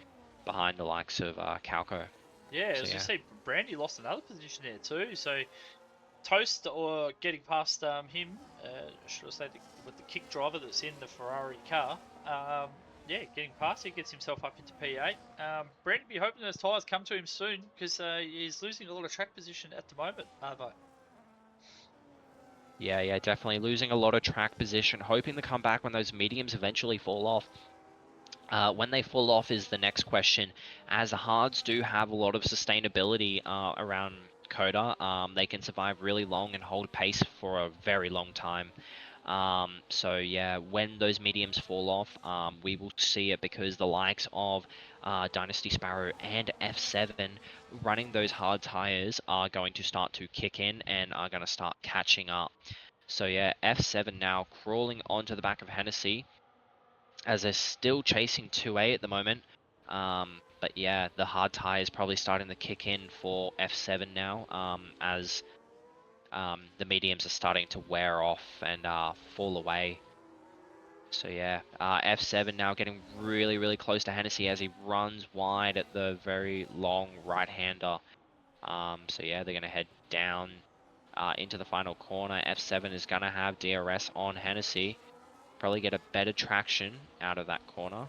behind the likes of Calco. Yeah, So, as you yeah. see, Brandy lost another position there too. So Toast or getting past him, should I say, with the kick driver that's in the Ferrari car. Yeah, getting past, he gets himself up into P8. Brandy be hoping those tyres come to him soon because he's losing a lot of track position at the moment, Arvo. Yeah, definitely losing a lot of track position, hoping to come back when those mediums eventually fall off. When they fall off is the next question, as the hards do have a lot of sustainability around Cota. They can survive really long and hold pace for a very long time. So yeah, when those mediums fall off, we will see it because the likes of Dynasty Sparrow and F7 running those hard tires are going to start to kick in and are going to start catching up. So yeah, F7 now crawling onto the back of Hennessy as they're still chasing 2A at the moment. But yeah, the hard tire is probably starting to kick in for F7 now, as the mediums are starting to wear off and fall away. So yeah, F7 now getting really, really close to Hennessy as he runs wide at the very long right-hander. So yeah, they're going to head down into the final corner. F7 is going to have DRS on Hennessy. Probably get a better traction out of that corner.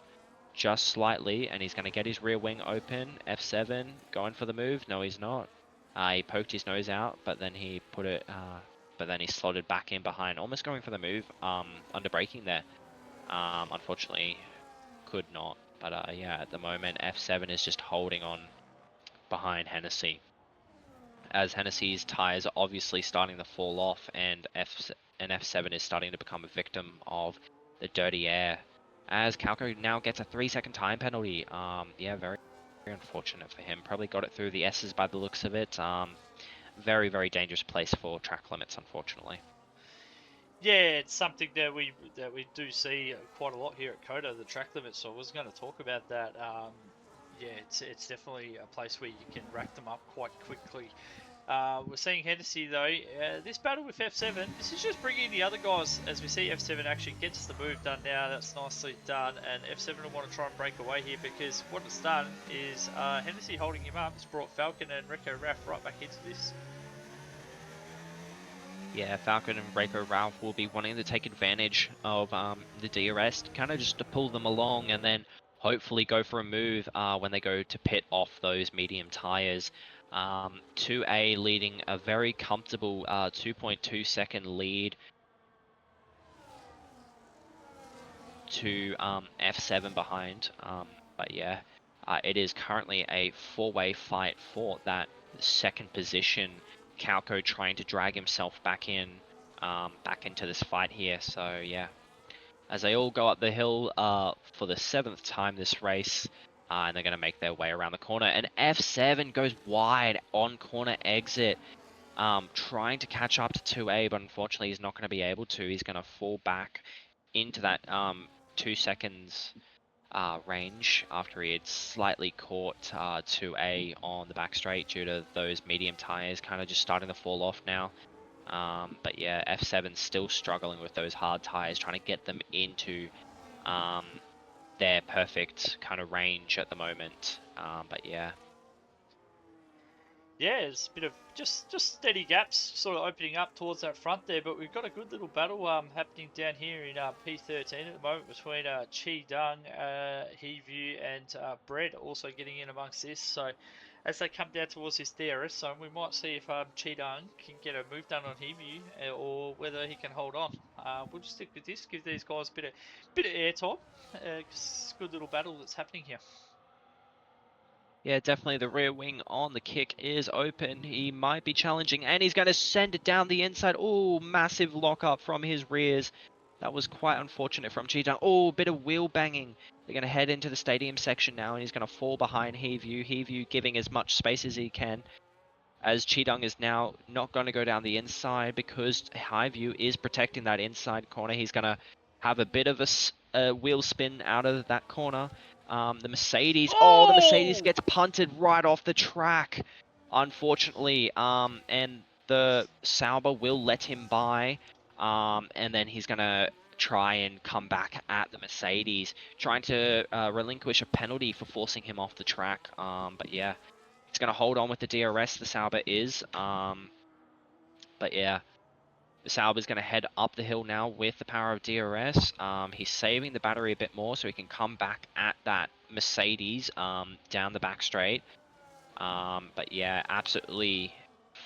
Just slightly, and he's going to get his rear wing open. F7 going for the move. No, he's not. He poked his nose out, but then he put it. But then he slotted back in behind, almost going for the move. Under braking there. Unfortunately, could not. But yeah, at the moment, F7 is just holding on behind Hennessy, as Hennessy's tires are obviously starting to fall off, and F7 is starting to become a victim of the dirty air, as Calco now gets a 3-second time penalty. Yeah, very, very unfortunate for him. Probably got it through the S's by the looks of it. Very, very dangerous place for track limits, unfortunately. Yeah, it's something that we do see quite a lot here at Cota, the track limits. So I was going to talk about that. Yeah, it's definitely a place where you can rack them up quite quickly. We're seeing Hennessy though. This battle with F7, this is just bringing the other guys. As we see, F7 actually gets the move done now. That's nicely done, and F7 will want to try and break away here because what it's done is Hennessy holding him up. It's brought Falcon and Rico Raff right back into this. Yeah, Falcon and Breaker Ralph will be wanting to take advantage of the DRS, kind of just to pull them along and then hopefully go for a move when they go to pit off those medium tires. 2A leading a very comfortable 2.2 second lead to F7 behind. But yeah, it is currently a 4-way fight for that second position. Calco trying to drag himself back into this fight here. So yeah, as they all go up the hill for the 7th time this race. And they're going to make their way around the corner. And F7 goes wide on corner exit, trying to catch up to 2A, but unfortunately he's not going to be able to. He's going to fall back into that 2 seconds range after he had slightly caught 2A on the back straight due to those medium tires kind of just starting to fall off now. But yeah, F7's still struggling with those hard tires, trying to get them into their perfect kind of range at the moment. But yeah. Yeah, it's a bit of just steady gaps sort of opening up towards that front there, but we've got a good little battle happening down here in P13 at the moment between Chi Dung, Heeview and Bread also getting in amongst this. So as they come down towards this DRS zone, we might see if Chi Dung can get a move done on Heeview or whether he can hold on. We'll just stick with this, give these guys a bit of airtime. It's a good little battle that's happening here. Yeah, definitely the rear wing on the kick is open. He might be challenging, and he's going to send it down the inside. Oh, massive lock up from his rears. That was quite unfortunate from Cheetah. Oh, bit of wheel banging. They're going to head into the stadium section now, and he's going to fall behind Heeview. Heeview giving as much space as he can, as Chidung is now not going to go down the inside because Highview is protecting that inside corner. He's going to have a bit of a wheel spin out of that corner. The Mercedes, the Mercedes gets punted right off the track, unfortunately, and the Sauber will let him by, and then he's going to try and come back at the Mercedes, trying to relinquish a penalty for forcing him off the track. But yeah, he's going to hold on with the DRS, the Sauber is. But yeah, the Sauber's going to head up the hill now with the power of DRS. He's saving the battery a bit more so he can come back at that Mercedes down the back straight. But yeah, absolutely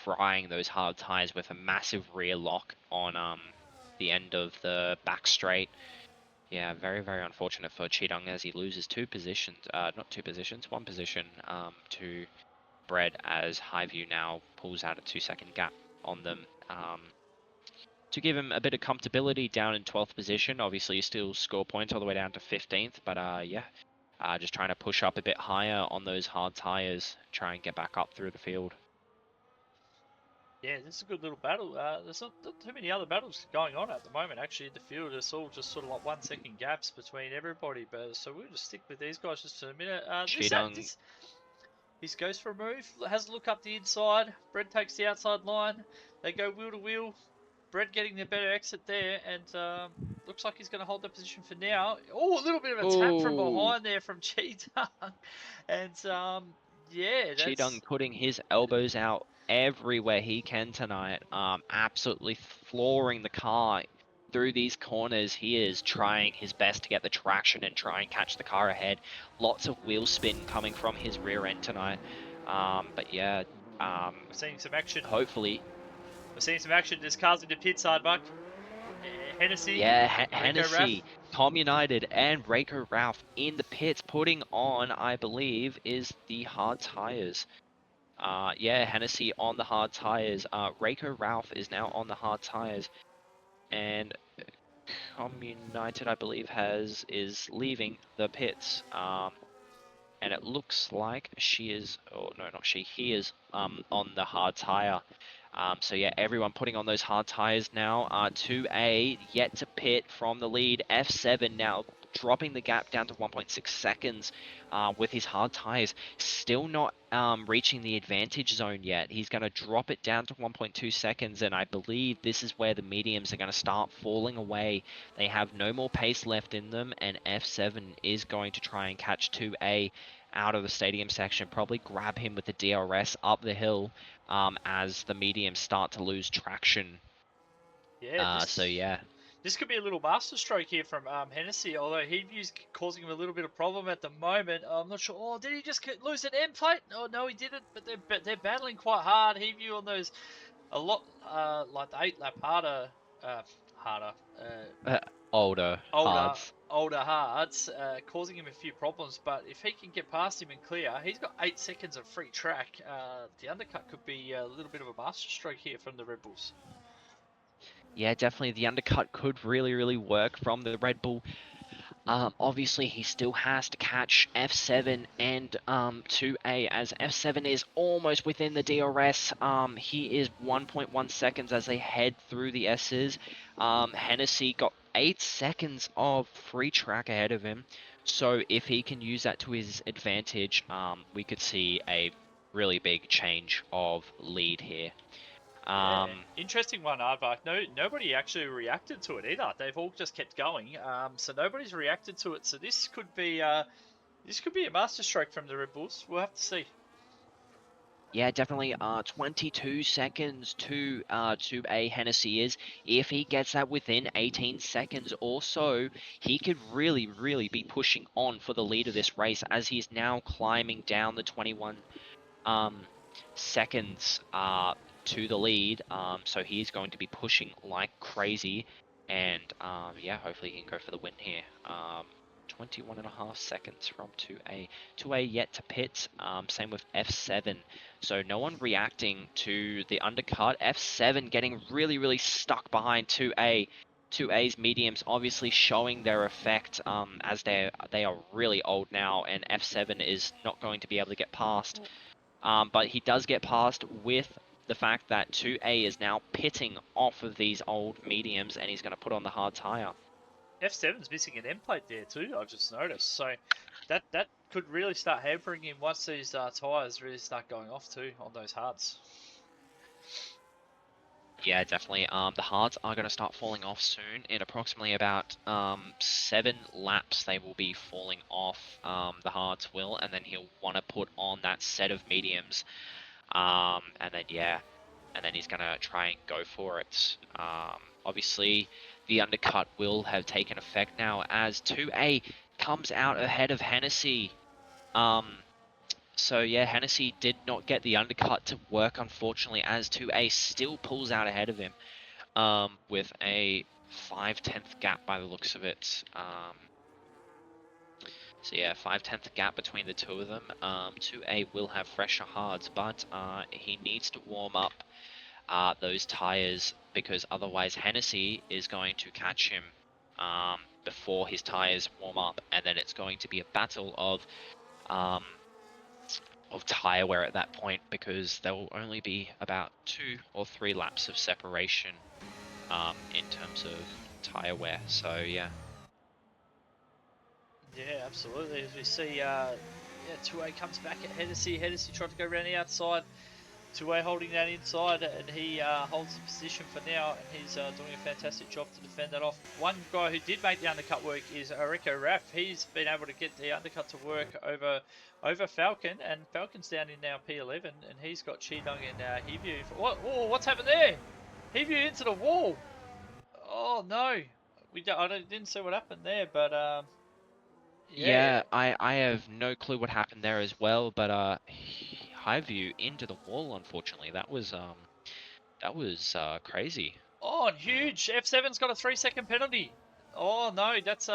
frying those hard tires with a massive rear lock on the end of the back straight. Yeah, very, very unfortunate for Chidong as he loses 2 positions, not 2 positions, 1 position to Bread as Highview now pulls out a 2-second gap on them. To give him a bit of comfortability down in 12th position. Obviously, you still score points all the way down to 15th, but yeah, just trying to push up a bit higher on those hard tires, try and get back up through the field. Yeah, this is a good little battle. There's not too many other battles going on at the moment, actually, in the field. It's all just sort of like 1-second gaps between everybody, but so we'll just stick with these guys just for a minute. He goes for a move, has a look up the inside. Brett takes the outside line. They go wheel to wheel. Brett getting the better exit there, and looks like he's going to hold that position for now. Oh, a little bit of a tap from behind there from Cheetah. And yeah, that's... Chidung putting his elbows out everywhere he can tonight. Absolutely flooring the car through these corners. He is trying his best to get the traction and try and catch the car ahead. Lots of wheel spin coming from his rear end tonight. But yeah, we're seeing some action. Hopefully. We're seeing some action. There's cars in the pit side, Buck. Hennessy. Yeah, Hennessy, Tom United, and Raker Ralph in the pits, putting on, I believe, is the hard tires. Yeah, Hennessy on the hard tires. Raker Ralph is now on the hard tires, and Com United, I believe, is leaving the pits. And it looks like she is, oh no, not she, he is on the hard tire. So yeah, everyone putting on those hard tires now. 2A yet to pit from the lead. F7 now dropping the gap down to 1.6 seconds with his hard tires. Still not reaching the advantage zone yet. He's going to drop it down to 1.2 seconds, and I believe this is where the mediums are going to start falling away. They have no more pace left in them, and F7 is going to try and catch 2A out of the stadium section, probably grab him with the DRS up the hill as the mediums start to lose traction. Yeah. So yeah. This could be a little masterstroke here from Hennessy, although Heaview's causing him a little bit of problem at the moment. I'm not sure. Oh, did he just lose an end plate? Oh, no, he didn't. But they're battling quite hard. Heaview on those a lot like the 8-lap Older hards, causing him a few problems. But if he can get past him and clear, he's got 8 seconds of free track. The undercut could be a little bit of a masterstroke here from the Red Bulls. Yeah, definitely the undercut could really work from the Red Bull. Obviously, he still has to catch F7 and 2A, as F7 is almost within the DRS. He is 1.1 seconds as they head through the S's. Hennessy got 8 seconds of free track ahead of him, so if he can use that to his advantage, we could see a really big change of lead here. Yeah, interesting one, Aardvark. No, nobody actually reacted to it either. They've all just kept going. So nobody's reacted to it. So this could be a masterstroke from the Red Bulls. We'll have to see. Yeah, definitely. 22 seconds to a Hennessy is. If he gets that within 18 seconds or so, he could really be pushing on for the lead of this race, as he's now climbing down the 21 um, seconds to the lead. So he's going to be pushing like crazy, and yeah, hopefully he can go for the win here. 21.5 seconds from 2A. 2A yet to pit. Same with F7. So no one reacting to the undercut. F7 getting really stuck behind 2A. 2A's mediums obviously showing their effect, as they are really old now, and F7 is not going to be able to get past. But he does get past with the fact that 2A is now pitting off of these old mediums, and he's going to put on the hard tire. F7's missing an end plate there too. I've just noticed. So that could really start hampering him once these tires really start going off too on those hards. Yeah, definitely. The hards are going to start falling off soon. In approximately about 7 laps, they will be falling off. The hards will, and then he'll want to put on that set of mediums. And then yeah, and then he's going to try and go for it. Obviously, the undercut will have taken effect now, as 2A comes out ahead of Hennessy. So yeah, Hennessy did not get the undercut to work, unfortunately, as 2A still pulls out ahead of him, with a 5/10 gap by the looks of it. So yeah, 5/10 gap between the two of them. 2A will have fresher hards, but he needs to warm up those tires, because otherwise Hennessy is going to catch him before his tires warm up, and then it's going to be a battle of tire wear at that point, because there will only be about 2 or 3 laps of separation in terms of tire wear. So yeah. Yeah, absolutely. As we see, yeah, 2A comes back at Hennessy. Hennessy tried to go around the outside. 2A holding that inside, and he holds the position for now, and he's doing a fantastic job to defend that off. One guy who did make the undercut work is Rico Raff. He's been able to get the undercut to work over Falcon, and Falcon's down in now P11, and he's got Cheedong and Heview. What's happened there? Heview into the wall. Oh no, didn't see what happened there, but yeah. Yeah, I have no clue what happened there as well, but high view into the wall, unfortunately. That was crazy. Oh, and huge. F7's got a 3-second penalty. Oh no, that's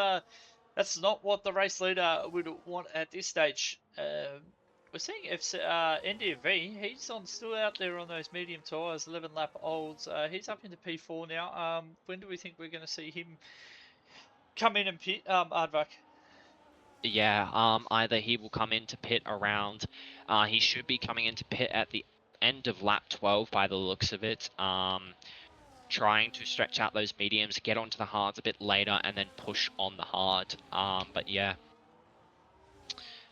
not what the race leader would want at this stage. We're seeing NDV. He's still out there on those medium tyres, 11 lap olds. He's up into P4 now. When do we think we're going to see him come in and pit? Aardvark. Yeah, either he will come into pit around, he should be coming into pit at the end of lap 12 by the looks of it. Trying to stretch out those mediums, get onto the hards a bit later, and then push on the hard. But yeah.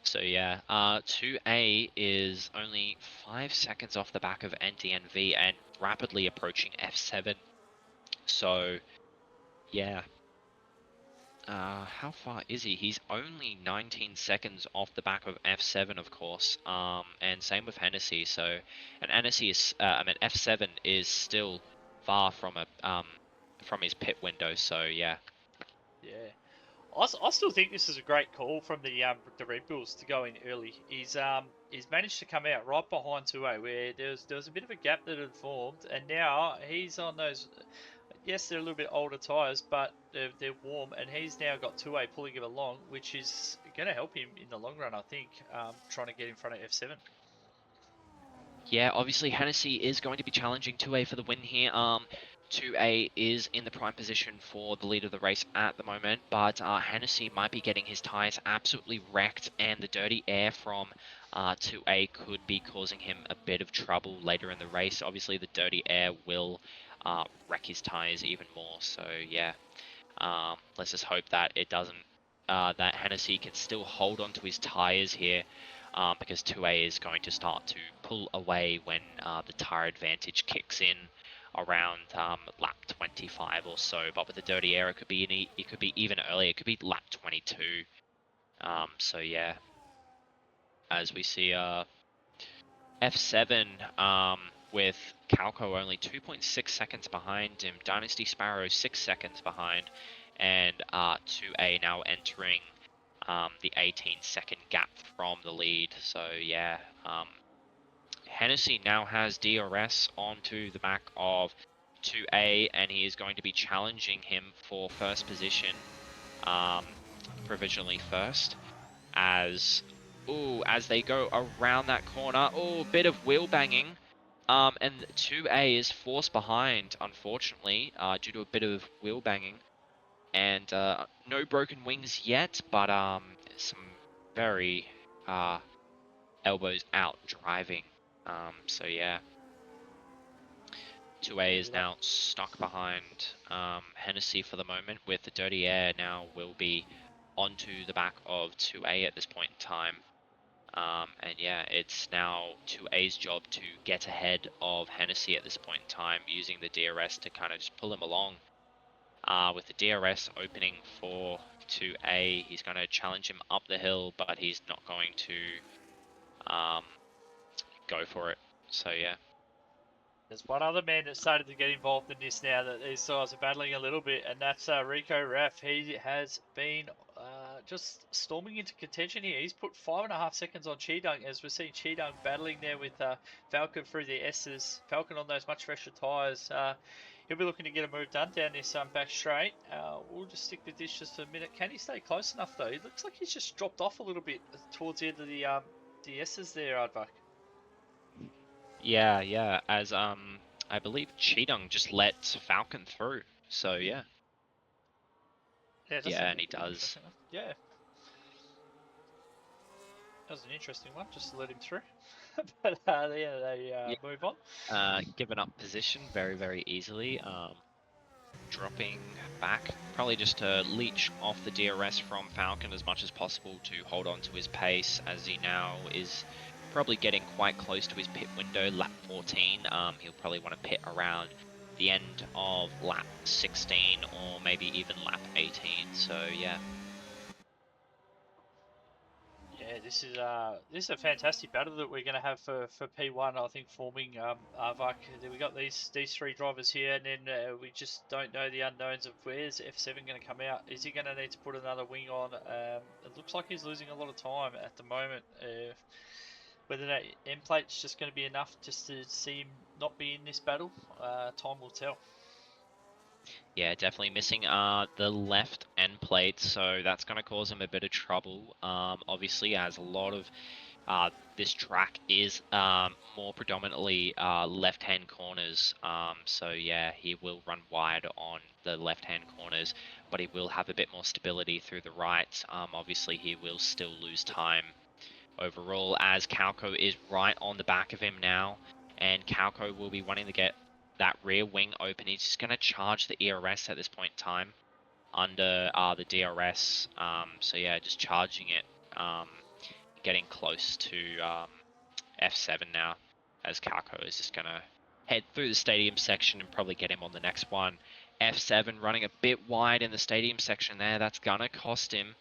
So yeah, 2A is only 5 seconds off the back of NDNV and rapidly approaching F7. So yeah. How far is he? He's only 19 seconds off the back of F7, of course. And same with Hennessy. So, and Hennessy is, F7 is still far from from his pit window. So yeah. Yeah. I still think this is a great call from the Red Bulls to go in early. He's managed to come out right behind 2A, where there was a bit of a gap that had formed, and now he's on those. Yes, they're a little bit older tyres, but they're warm, and he's now got 2A pulling him along, which is going to help him in the long run, I think, trying to get in front of F7. Yeah, obviously Hennessy is going to be challenging 2A for the win here. 2A is in the prime position for the lead of the race at the moment, but Hennessy might be getting his tyres absolutely wrecked, and the dirty air from 2A could be causing him a bit of trouble later in the race. Obviously, the dirty air will wreck his tyres even more, so yeah. Let's just hope that it doesn't, that Hennessy can still hold on to his tyres here, because 2A is going to start to pull away when the tyre advantage kicks in around lap 25 or so. But with the dirty air, it could be even earlier. It could be lap 22. So yeah, as we see F7 with Calco only 2.6 seconds behind him, Dynasty Sparrow 6 seconds behind, and 2A now entering the 18-second gap from the lead. So yeah, Hennessy now has DRS onto the back of 2A, and he is going to be challenging him for first position, provisionally first, as they go around that corner. Bit of wheel banging. And 2A is forced behind, unfortunately, due to a bit of wheel banging. And no broken wings yet, but some very elbows out driving. So yeah, 2A is now stuck behind Hennessy for the moment, with the dirty air now will be onto the back of 2A at this point in time. And yeah, it's now 2A's job to get ahead of Hennessy at this point in time, using the DRS to kind of just pull him along. With the DRS opening for 2A, he's going to challenge him up the hill, but he's not going to go for it. So yeah. There's one other man that started to get involved in this now that these guys are battling a little bit, and that's Rico Raff. He has been just storming into contention here. He's put 5.5 seconds on Cheedung, as we're seeing Cheedung battling there with Falcon through the S's. Falcon on those much fresher tyres. He'll be looking to get a move done down this back straight. We'll just stick with this just for a minute. Can he stay close enough though? It looks like he's just dropped off a little bit towards the end of the S's there, Aardvark. Yeah, as I believe Cheedung just let Falcon through. So yeah. Yeah, and he does. Yeah. That was an interesting one, just to let him through. But yeah, they move on. Given up position very, very easily. Dropping back, probably just to leech off the DRS from Falcon as much as possible to hold on to his pace, as he now is probably getting quite close to his pit window, lap 14. He'll probably want to pit around the end of lap 16 or maybe even lap 18. So yeah. Yeah, this is a fantastic battle that we're going to have for P1. I think forming Arvak. We got these three drivers here, and then we just don't know the unknowns of where's F7 going to come out. Is he going to need to put another wing on? It looks like he's losing a lot of time at the moment. Whether that end plate's just going to be enough just to see him not be in this battle, time will tell. Yeah, definitely missing the left end plate, so that's going to cause him a bit of trouble. Obviously, as a lot of this track is more predominantly left-hand corners, so yeah, he will run wide on the left-hand corners, but he will have a bit more stability through the right. Obviously, he will still lose time overall, as Calco is right on the back of him now, and Calco will be wanting to get that rear wing open. He's just going to charge the ERS at this point in time under the DRS. So yeah, just charging it, getting close to F7 now, as Calco is just going to head through the stadium section and probably get him on the next one. F7 running a bit wide in the stadium section there. That's going to cost him.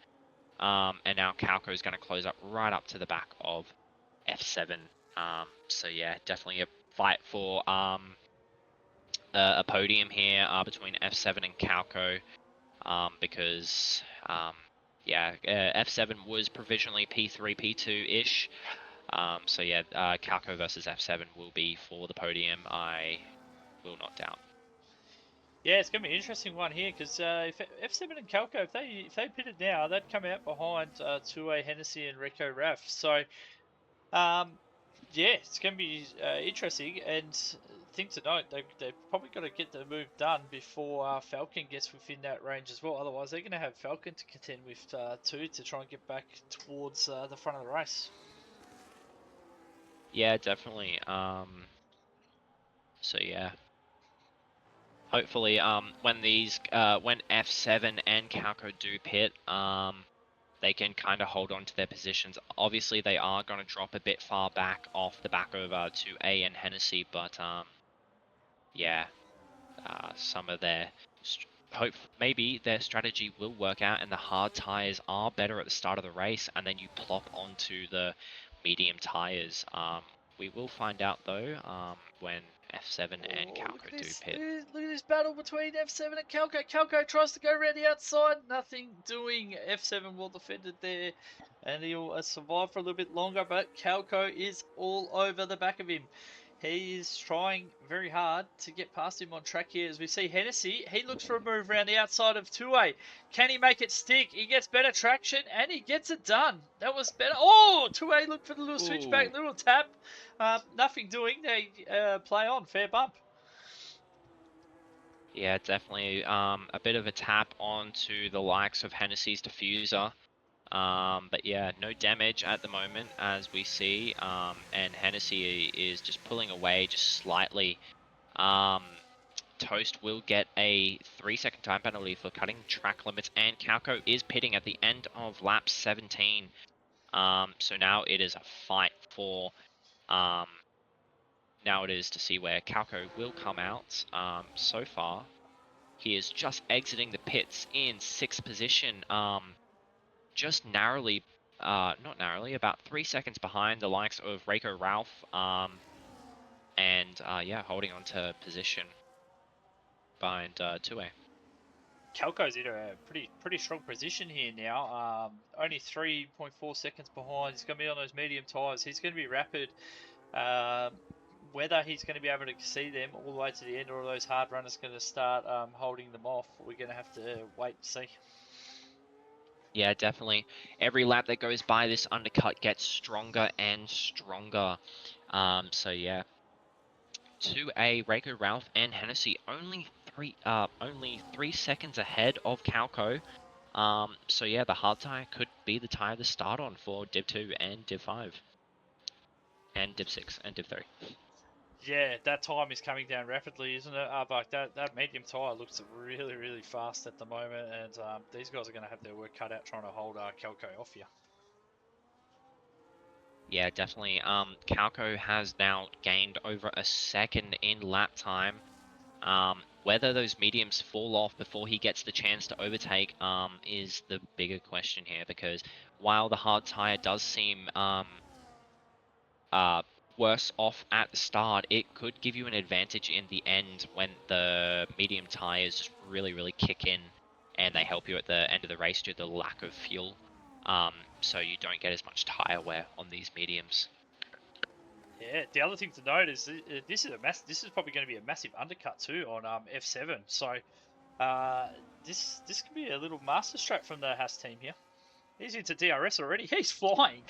And now Calco is going to close up right up to the back of F7. So yeah, definitely a fight for a podium here between F7 and Calco, because yeah, F7 was provisionally P3, P2-ish. So yeah, Calco versus F7 will be for the podium, I will not doubt. Yeah, it's going to be an interesting one here, because if F7 and Calco, if they pitted now, they'd come out behind 2A Hennessy and Rico Raff. So, yeah, it's going to be interesting. And thing to note, they've probably got to get the move done before Falcon gets within that range as well. Otherwise, they're going to have Falcon to contend with too, to try and get back towards the front of the race. Yeah, definitely. So yeah. Hopefully, when F7 and Calco do pit, they can kind of hold on to their positions. Obviously, they are going to drop a bit far back off the back of 2A and Hennessy, but yeah, some of their maybe their strategy will work out, and the hard tires are better at the start of the race, and then you plop onto the medium tires. We will find out though when F7 and Calco do pit. Look at this battle between F7 and Calco. Calco tries to go around the outside, nothing doing. F7 well defended there, and he'll survive for a little bit longer, but Calco is all over the back of him. He is trying very hard to get past him on track here. As we see Hennessy, he looks for a move around the outside of 2A. Can he make it stick? He gets better traction, and he gets it done. That was better. Oh, 2A looked for the little switchback, little tap. Nothing doing. They play on. Fair bump. Yeah, definitely a bit of a tap onto the likes of Hennessy's diffuser. But yeah, no damage at the moment as we see, and Hennessy is just pulling away just slightly. Toast will get a 3-second time penalty for cutting track limits, and Calco is pitting at the end of lap 17. So now it is a fight for, now it is to see where Calco will come out. So far, he is just exiting the pits in 6th position, just narrowly, not narrowly, about 3 seconds behind the likes of Reiko Ralph, and yeah, holding on to position behind 2A. Calco's in a pretty strong position here now. Only 3.4 seconds behind. He's going to be on those medium tyres. He's going to be rapid. Whether he's going to be able to see them all the way to the end, or those hard runners going to start holding them off, we're going to have to wait and see. Yeah, definitely. Every lap that goes by, this undercut gets stronger and stronger. So yeah. 2A, Reiko Ralph and Hennessy only 3 seconds ahead of Calco. So yeah, the hard tire could be the tire to start on for Div 2 and Div 5. And Div 6 and Div 3. Yeah, that time is coming down rapidly, isn't it? But that medium tyre looks really fast at the moment, and these guys are going to have their work cut out trying to hold Calco off here. Yeah, definitely. Calco has now gained over a second in lap time. Whether those mediums fall off before he gets the chance to overtake is the bigger question here, because while the hard tire does seem worse off at the start, it could give you an advantage in the end when the medium tires just really kick in and they help you at the end of the race due to the lack of fuel. So you don't get as much tire wear on these mediums. Yeah, the other thing to note is this is probably going to be a massive undercut too on F7. So this could be a little master stroke from the Haas team here. He's into DRS already. He's flying.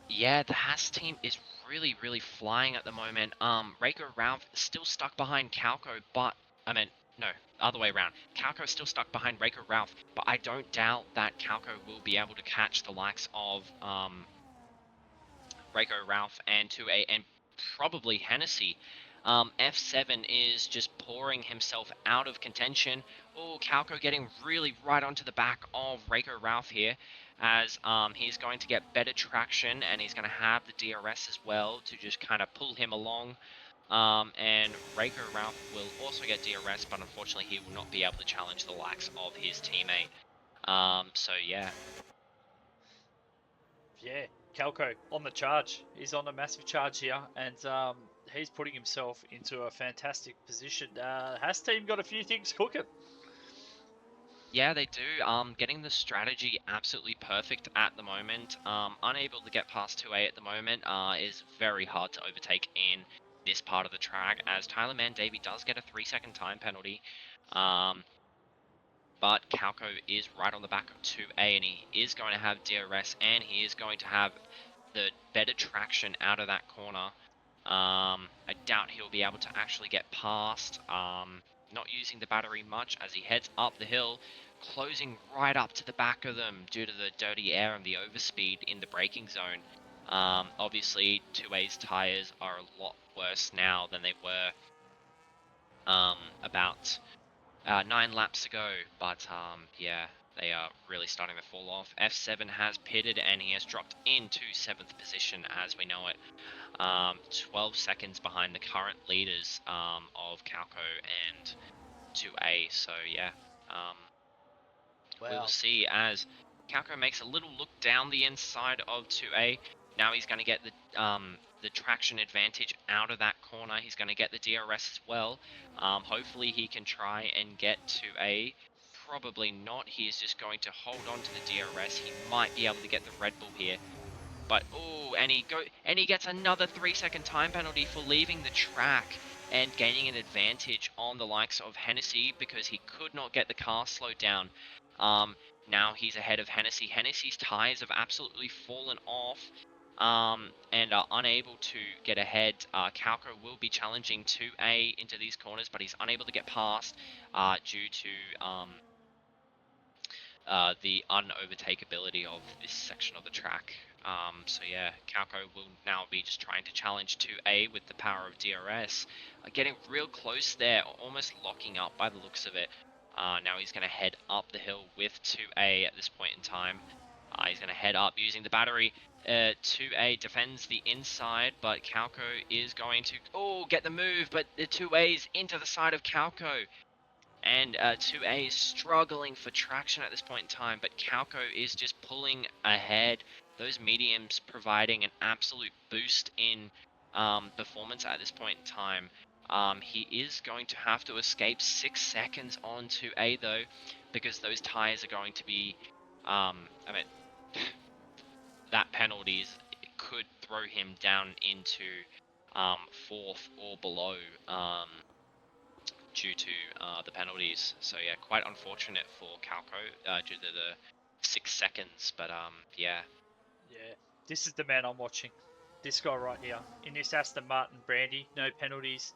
Yeah, the Haas team is really flying at the moment. Reiko Ralph is still stuck behind Calco, but no, other way around. Calco is still stuck behind Reiko Ralph, but I don't doubt that Calco will be able to catch the likes of Reiko Ralph and 2A and probably Hennessy. F7 is just pouring himself out of contention. Oh, Calco getting really right onto the back of Reiko Ralph here, as he's going to get better traction and he's going to have the DRS as well to just kind of pull him along. And Reiko Ralph will also get DRS, but unfortunately he will not be able to challenge the likes of his teammate. So yeah. Yeah, Calco on the charge. He's on a massive charge here, and he's putting himself into a fantastic position. Haas team got a few things cooking. Yeah, they do. Getting the strategy absolutely perfect at the moment. Unable to get past 2A at the moment is very hard to overtake in this part of the track, as Tyler Mandavy does get a 3-second time penalty. But Calco is right on the back of 2A, and he is going to have DRS, and he is going to have the better traction out of that corner. I doubt he'll be able to actually get past. Not using the battery much as he heads up the hill, closing right up to the back of them due to the dirty air and the overspeed in the braking zone. Obviously, 2A's tires are a lot worse now than they were about 9 laps ago, but yeah, they are really starting to fall off. F7 has pitted and he has dropped into 7th position as we know it. 12 seconds behind the current leaders of Calco and 2A, so yeah. We will Wow. see as Calco makes a little look down the inside of 2A. Now he's going to get the traction advantage out of that corner. He's going to get the DRS as well. Hopefully he can try and get 2A. Probably not. He is just going to hold on to the DRS. He might be able to get the Red Bull here. But oh, and he gets another 3-second time penalty for leaving the track and gaining an advantage on the likes of Hennessy because he could not get the car slowed down. Now he's ahead of Hennessy. Hennessy's tires have absolutely fallen off and are unable to get ahead. Calco will be challenging 2A into these corners, but he's unable to get past due to the unovertakeability of this section of the track. So yeah, Calco will now be just trying to challenge 2A with the power of DRS. Getting real close there, almost locking up by the looks of it. Now he's going to head up the hill with 2A at this point in time. He's going to head up using the battery. 2A defends the inside, but Calco is going to get the move, but the 2A's into the side of Calco. And 2A is struggling for traction at this point in time, but Calco is just pulling ahead. Those mediums providing an absolute boost in performance at this point in time. He is going to have to escape 6 seconds on 2A though, because those tires are going to be, that penalty could throw him down into 4th or below. Due to the penalties. So yeah, quite unfortunate for Calco due to the 6 seconds. But yeah. Yeah, this is the man I'm watching. This guy right here in this Aston Martin Brandy, no penalties.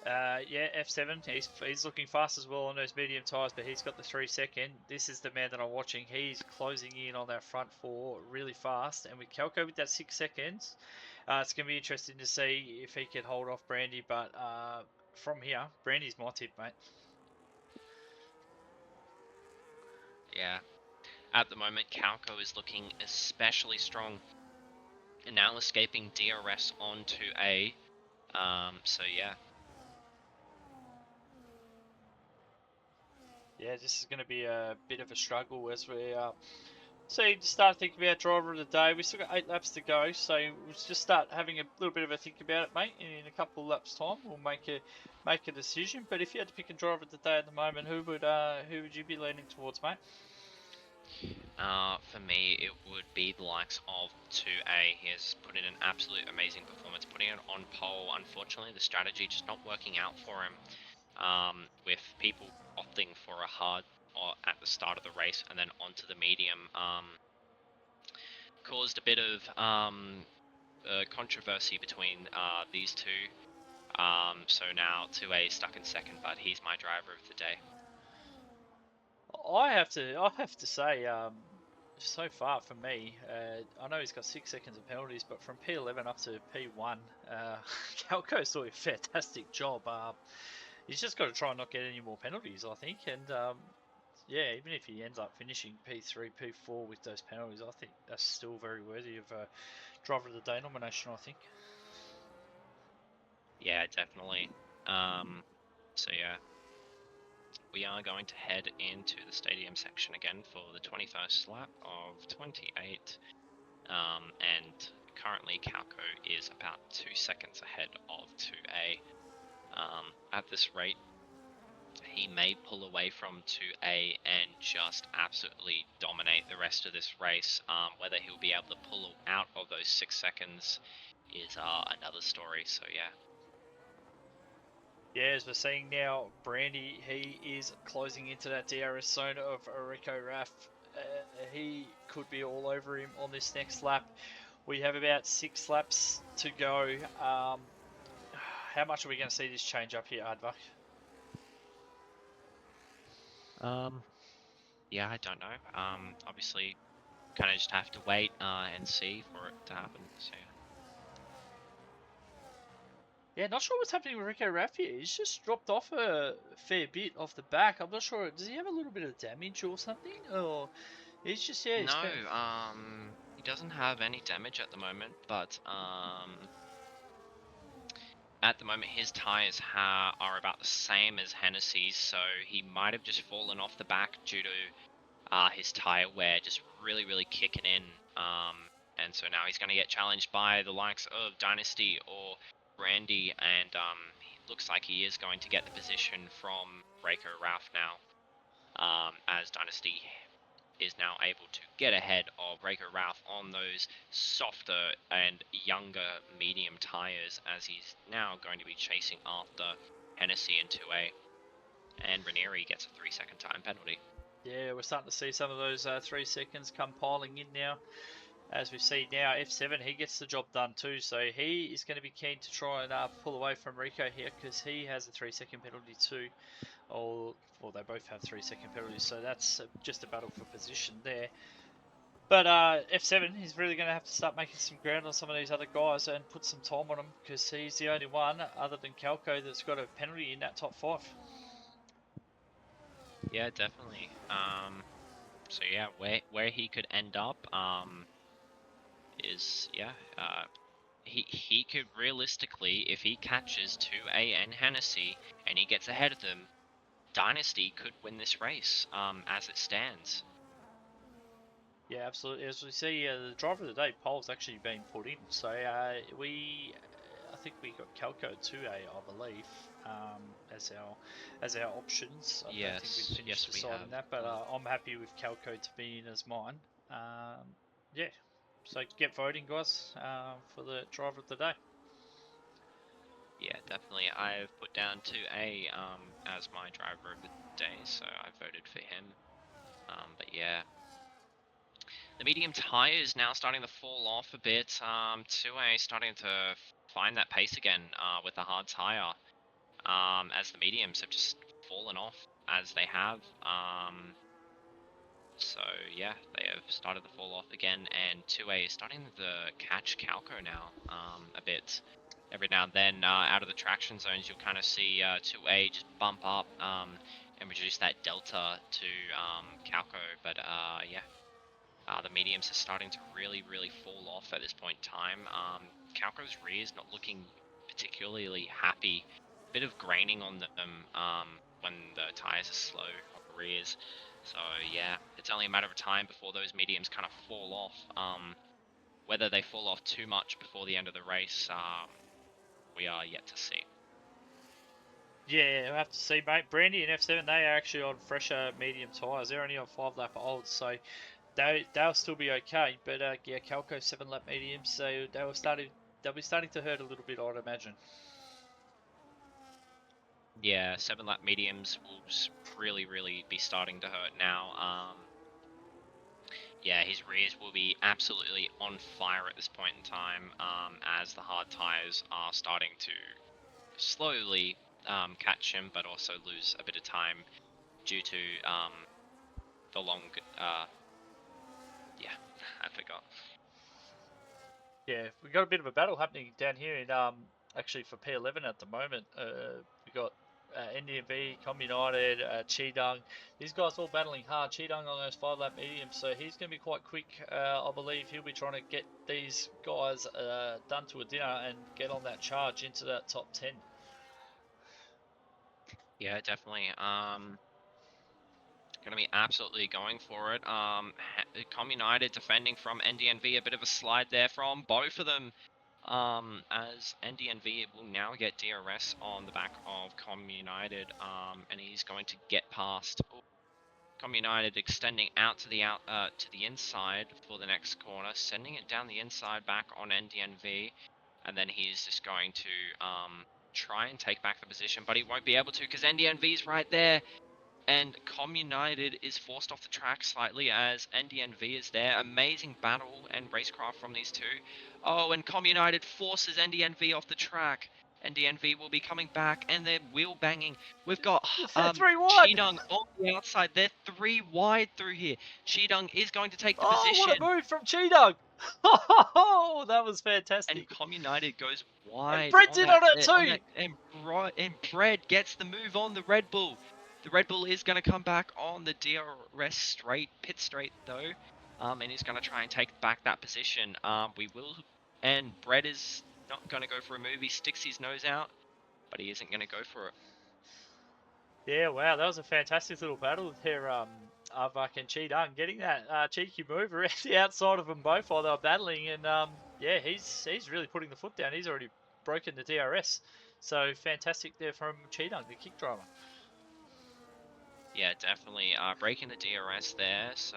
Yeah, F7. He's looking fast as well on those medium tyres, but he's got the 3-second. This is the man that I'm watching. He's closing in on that front 4 really fast, and with Calco with that 6 seconds, it's going to be interesting to see if he can hold off Brandy. But from here, Brandy's my tip, mate. Yeah. At the moment, Calco is looking especially strong. And now escaping DRS onto A. So yeah. Yeah, this is going to be a bit of a struggle as we start thinking about driver of the day. We still got 8 laps to go, so we'll just start having a little bit of a think about it, mate. In a couple of laps' time, we'll make a decision. But if you had to pick a driver of the day at the moment, who would you be leaning towards, mate? For me, it would be the likes of 2A. He has put in an absolute amazing performance, putting it on pole. Unfortunately, the strategy just not working out for him. With people opting for a hard at the start of the race and then onto the medium, caused a bit of controversy between these two. So now 2A is stuck in second, but he's my driver of the day. I have to say, so far for me, I know he's got 6 seconds of penalties, but from P11 up to P1, Calco's doing a fantastic job. He's just got to try and not get any more penalties, I think. And yeah, even if he ends up finishing P3, P4 with those penalties, I think that's still very worthy of a driver of the day nomination, I think. Yeah, definitely. So yeah, we are going to head into the stadium section again for the 21st lap of 28. And currently Calco is about 2 seconds ahead of 2A. At this rate, he may pull away from 2A and just absolutely dominate the rest of this race. Whether he'll be able to pull out of those 6 seconds is another story, so yeah. Yeah, as we're seeing now, Brandy, he is closing into that DRS zone of Rico Raff. He could be all over him on this next lap. We have about 6 laps to go. how much are we going to see this change up here, Advak? Yeah, I don't know. Obviously, kind of just have to wait and see for it to happen. So Yeah, not sure what's happening with Rico Raffia. He's just dropped off a fair bit off the back. I'm not sure. Does he have a little bit of damage or something? Or he's just, yeah, he's no, kind of... he doesn't have any damage at the moment, but at the moment his tires are about the same as Hennessy's, so he might have just fallen off the back due to his tire wear just really kicking in. And so now he's going to get challenged by the likes of Dynasty or Brandy, and it looks like he is going to get the position from Reiko Ralph now, as Dynasty is now able to get ahead of Reiko Ralph on those softer and younger medium tires, as he's now going to be chasing after Hennessy in 2A, and Ranieri gets a 3-second time penalty. Yeah, we're starting to see some of those 3 seconds come piling in now. As we see now, F7, he gets the job done too, so he is going to be keen to try and pull away from Rico here, because he has a 3-second penalty too. Well, they both have 3-second penalties, so that's just a battle for position there. But F7, he's really going to have to start making some ground on some of these other guys and put some time on them, because he's the only one, other than Calco, that's got a penalty in that top 5. Yeah, definitely. So yeah, where he could end up is he could realistically, if he catches 2A and Hennessy and he gets ahead of them, Dynasty could win this race as it stands. Yeah, absolutely. As we see, the driver of the day poll's actually been put in. So I think we got Calco 2A, I believe, as our options. I don't think we've finished deciding that, but I'm happy with Calco to be in as mine. Yeah, so get voting, guys, for the driver of the day. Yeah, definitely. I've put down 2A as my driver of the day, so I voted for him. But yeah. The medium tire is now starting to fall off a bit. 2A starting to find that pace again with the hard tire, as the mediums have just fallen off as they have. So yeah, they have started to fall off again, and 2A is starting to catch Calco now a bit. Every now and then, out of the traction zones, you'll kind of see 2A just bump up and reduce that delta to Calco, but yeah. The mediums are starting to really fall off at this point in time. Calco's rear is not looking particularly happy. Bit of graining on them when the tires are slow on the rears. So yeah, it's only a matter of time before those mediums kind of fall off. Whether they fall off too much before the end of the race, we are yet to see. Yeah, I have to see, mate. Brandy and F7, they are actually on fresher medium tyres. They're only on 5-lap olds, so they'll still be okay. But yeah, Calco 7-lap mediums, so they'll be starting to hurt a little bit, I'd imagine. Yeah, 7-lap mediums will really be starting to hurt now. Yeah, his rears will be absolutely on fire at this point in time, as the hard tires are starting to slowly catch him, but also lose a bit of time due to the long. Yeah, I forgot. Yeah, we got a bit of a battle happening down here in actually for P11 at the moment. We got NDMV, Com United, Chidung. These guys all battling hard. Chidung on those 5-lap mediums, so he's going to be quite quick. I believe he'll be trying to get these guys done to a dinner and get on that charge into that top 10. Yeah, definitely. Gonna be absolutely going for it. Com United defending from NDNV, a bit of a slide there from both of them. As NDNV will now get DRS on the back of Com United, and he's going to get past. Com United extending out to the inside for the next corner, sending it down the inside back on NDNV, and then he's just going to try and take back the position, but he won't be able to because NDNV's right there. And Com United is forced off the track slightly as NDNV is there. Amazing battle and racecraft from these two. Oh, and Com United forces NDNV off the track. and DNV will be coming back, and they're wheel banging. We've got 3 wide. Cheedung on the outside. They're 3 wide through here. Cheedung is going to take the Oh, position. what a move from Cheedung! Oh, that was fantastic. And Com United goes wide. And Brett's in on it too. And Brett gets the move on the Red Bull. The Red Bull is going to come back on the DRS pit straight though, and he's going to try and take back that position. And Brett is not going to go for a move. He sticks his nose out, but he isn't going to go for it. Yeah, wow, that was a fantastic little battle there, Arvak and Cheedung, getting that cheeky move around the outside of them both while they were battling, and yeah, he's really putting the foot down. He's already broken the DRS, so fantastic there from Cheedung, the kick driver. Yeah, definitely breaking the DRS there, so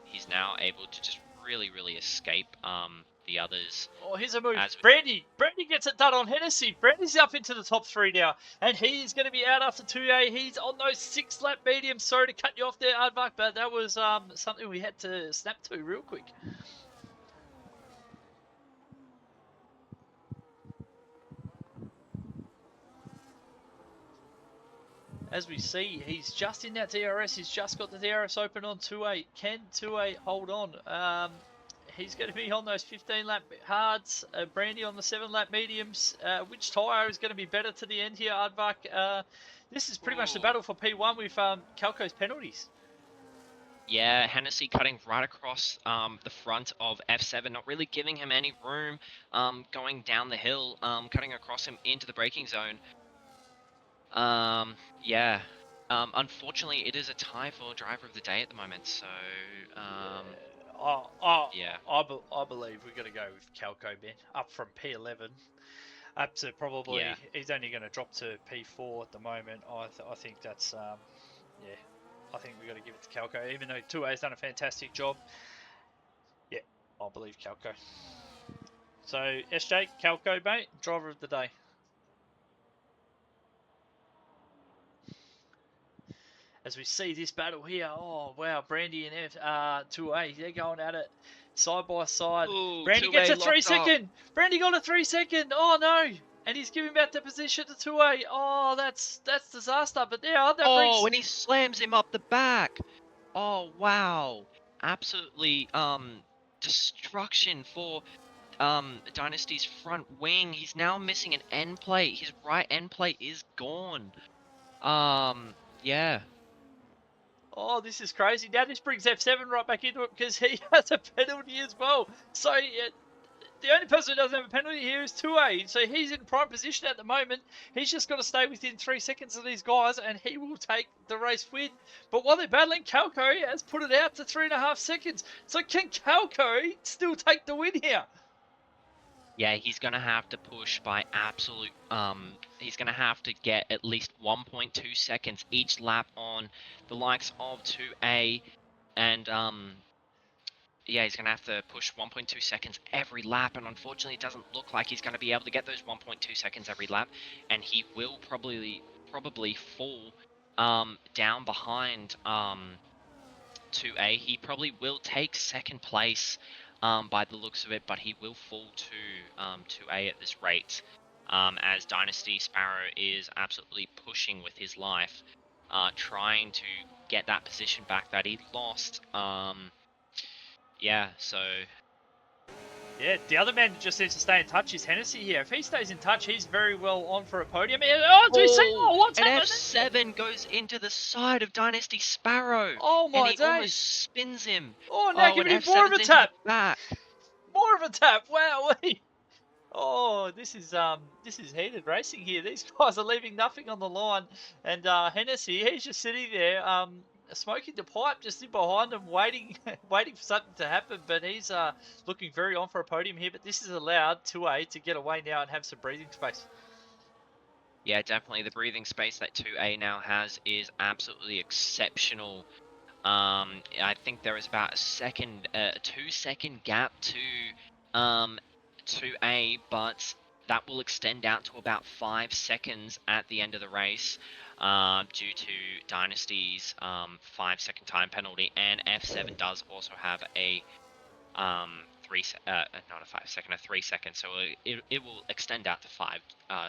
he's now able to just really escape the others. Oh, here's a move. Brandy gets it done on Hennessy. Brandy's up into the top 3 now, and he's going to be out after 2A. He's on those 6-lap mediums. Sorry to cut you off there, Aardvark, but that was something we had to snap to real quick. As we see, he's just in that DRS. He's just got the DRS open on 2A. Can 2A hold on? He's going to be on those 15-lap hards. Brandy on the 7-lap mediums. Which tyre is going to be better to the end here, Aardvark? This is pretty much the battle for P1 with Calco's penalties. Yeah, Hennessy cutting right across the front of F7, not really giving him any room going down the hill, cutting across him into the braking zone. Yeah. Unfortunately, it is a tie for driver of the day at the moment, so yeah. I believe we're going to go with Calco, Ben, up from P11 up to probably, he's only going to drop to P4 at the moment. I think that's, yeah, I think we've got to give it to Calco, even though 2A's done a fantastic job. Yeah, I believe Calco. So, SJ, Calco, mate, driver of the day. As we see this battle here, oh wow, Brandy and 2A, they're going at it side by side. Ooh, Brandy gets a 3-second. Brandy got a 3-second. Oh no, and he's giving back the position to 2A. Oh, that's disaster. But there, that brings. Oh, and he slams him up the back. Oh wow, absolutely destruction for Dynasty's front wing. He's now missing an end plate. His right end plate is gone. Yeah. Oh, this is crazy. Now this brings F7 right back into it because he has a penalty as well. So the only person who doesn't have a penalty here is 2A. So he's in prime position at the moment. He's just got to stay within 3 seconds of these guys and he will take the race win. But while they're battling, Calco has put it out to 3.5 seconds. So can Calco still take the win here? Yeah, he's going to have to push by absolute, he's going to have to get at least 1.2 seconds each lap on the likes of 2A, and, yeah, he's going to have to push 1.2 seconds every lap, and unfortunately it doesn't look like he's going to be able to get those 1.2 seconds every lap, and he will probably fall, down behind, 2A. He probably will take second place, by the looks of it, but he will fall to 2A at this rate, as Dynasty Sparrow is absolutely pushing with his life, trying to get that position back that he lost. Yeah, so... Yeah, the other man that just needs to stay in touch is Hennessy here. If he stays in touch, he's very well on for a podium. Oh, do you see? Oh, what's happening? F7 goes into the side of Dynasty Sparrow. Oh my days! And he almost spins him. Oh, now giving him more of a tap. More of a tap. Wow. Oh, this is heated racing here. These guys are leaving nothing on the line, and Hennessy, he's just sitting there, smoking the pipe just in behind him, waiting for something to happen. But he's looking very on for a podium here. But this is allowed 2A to get away now and have some breathing space. Yeah, definitely. The breathing space that 2A now has is absolutely exceptional. I think there is about a 2-second gap to 2A, but that will extend out to about 5 seconds at the end of the race, due to Dynasty's 5-second time penalty, and F7 does also have a not a 5 second, a 3 second. So it will extend out to 5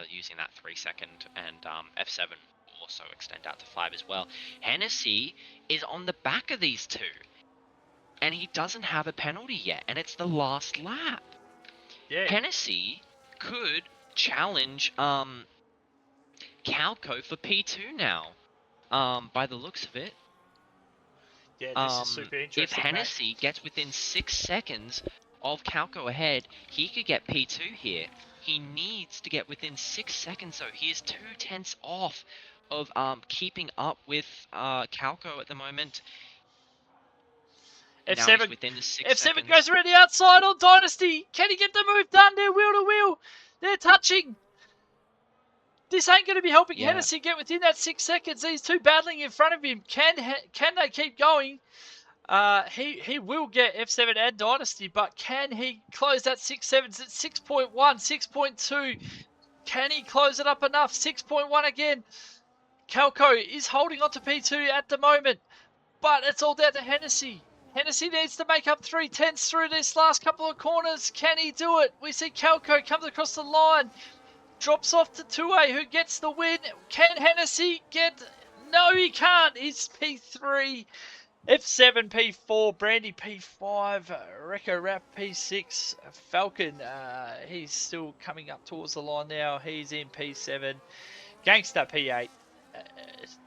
using that 3 second, and F7 will also extend out to 5 as well. Hennessy is on the back of these two, and he doesn't have a penalty yet, and it's the last lap. Yeah. Hennessy could challenge Calco for P2 now. By the looks of it. Yeah, this is super If interesting, mate. Hennessy gets within 6 seconds of Calco ahead, he could get P2 here. He needs to get within 6 seconds, though. He is 2/10 off of keeping up with Calco at the moment. And now he's F7, within the 6 F7 seconds. goes around the outside on Dynasty. Can he get the move done? They're wheel to wheel. They're touching. This ain't going to be helping Yeah. Hennessy get within that 6 seconds. These two battling in front of him. Can they keep going? He will get F7 and Dynasty, but can he close that 6-7? It's at 6.1, 6.2. Can he close it up enough? 6.1 again. Calco is holding on to P2 at the moment, but it's all down to Hennessy. Hennessy needs to make up 3/10 through this last couple of corners. Can he do it? We see Calco comes across the line, drops off to 2A, who gets the win. Can Hennessy get... No, he can't. He's P3. F7, P4, Brandy P5, Rekko Rap P6, Falcon, he's still coming up towards the line now. He's in P7, Gangster P8,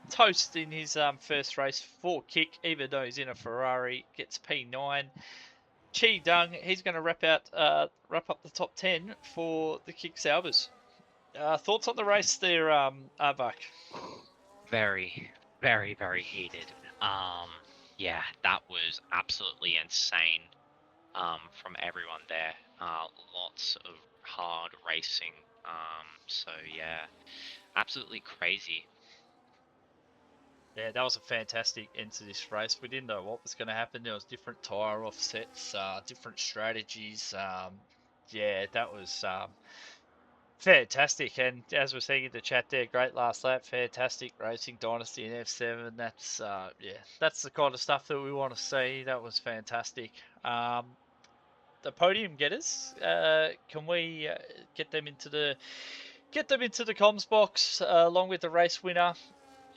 Toast in his first race for Kick, even though he's in a Ferrari, gets P9. Chi Dung, he's going to wrap up the top 10 for the Kick Saubers. Thoughts on the race there, Arbak? Very, very, very heated. Yeah, that was absolutely insane from everyone there. Lots of hard racing. So yeah, absolutely crazy. Yeah, that was a fantastic end to this race. We didn't know what was going to happen. There was different tyre offsets, different strategies. Yeah, that was fantastic. And as we're seeing in the chat there, great last lap, fantastic racing, Dynasty and F7. That's yeah, that's the kind of stuff that we want to see. That was fantastic. The podium getters, can we get them into the comms box along with the race winner?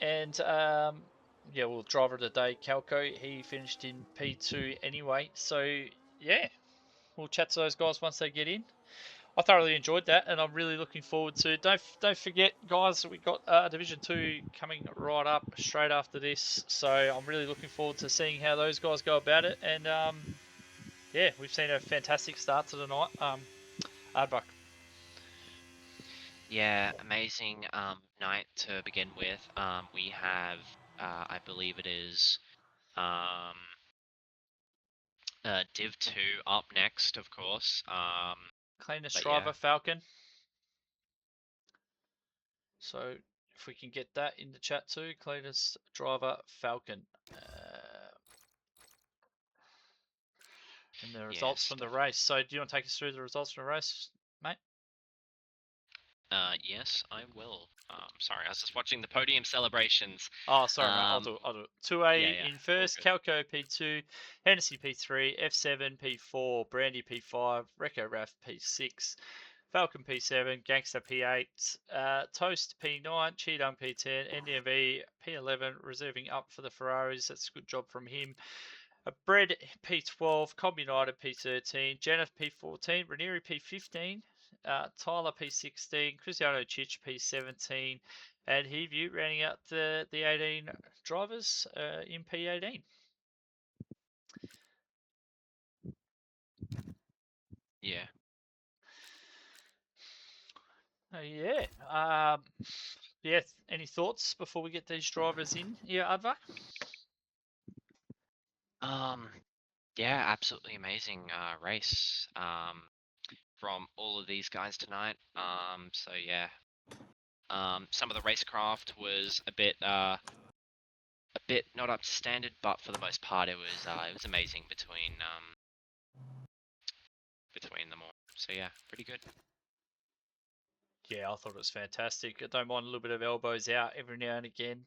And yeah, well, driver of the day, Calco, he finished in P2 anyway. So yeah, we'll chat to those guys once they get in. I thoroughly enjoyed that, and I'm really looking forward to. Don't forget, guys, we got Division 2 coming right up straight after this. So I'm really looking forward to seeing how those guys go about it. And yeah, we've seen a fantastic start to the night. Ardbuck. Yeah, amazing night to begin with. We have, I believe it is, Div 2 up next, of course. Cleanest But driver, yeah. Falcon. So if we can get that in the chat too, cleanest driver, Falcon. And the results Yes, from the race. So do you want to take us through the results from the race, mate? yes, I will. Sorry, I was just watching the podium celebrations. Oh, sorry, mate. I'll do it. 2A yeah, in first, Calco P2, Hennessy P3, F7 P4, Brandy P5, Rekko Raf P6, Falcon P7, Gangster P8, Toast P9, Cheedung P10, NDMV P11, reserving up for the Ferraris. That's a good job from him. Bread P12, Cobb United P13, Jennifer P14, Ranieri P15, Tyler P16, Cristiano Chich P17, and Heview rounding out the 18 drivers in P18. Yeah. Yeah. Yeah. Any thoughts before we get these drivers in? Yeah, Adva? Yeah, absolutely amazing race from all of these guys tonight. So yeah. Some of the racecraft was a bit not up to standard, but for the most part it was amazing between them all. So yeah, pretty good. Yeah, I thought it was fantastic. I don't mind a little bit of elbows out every now and again.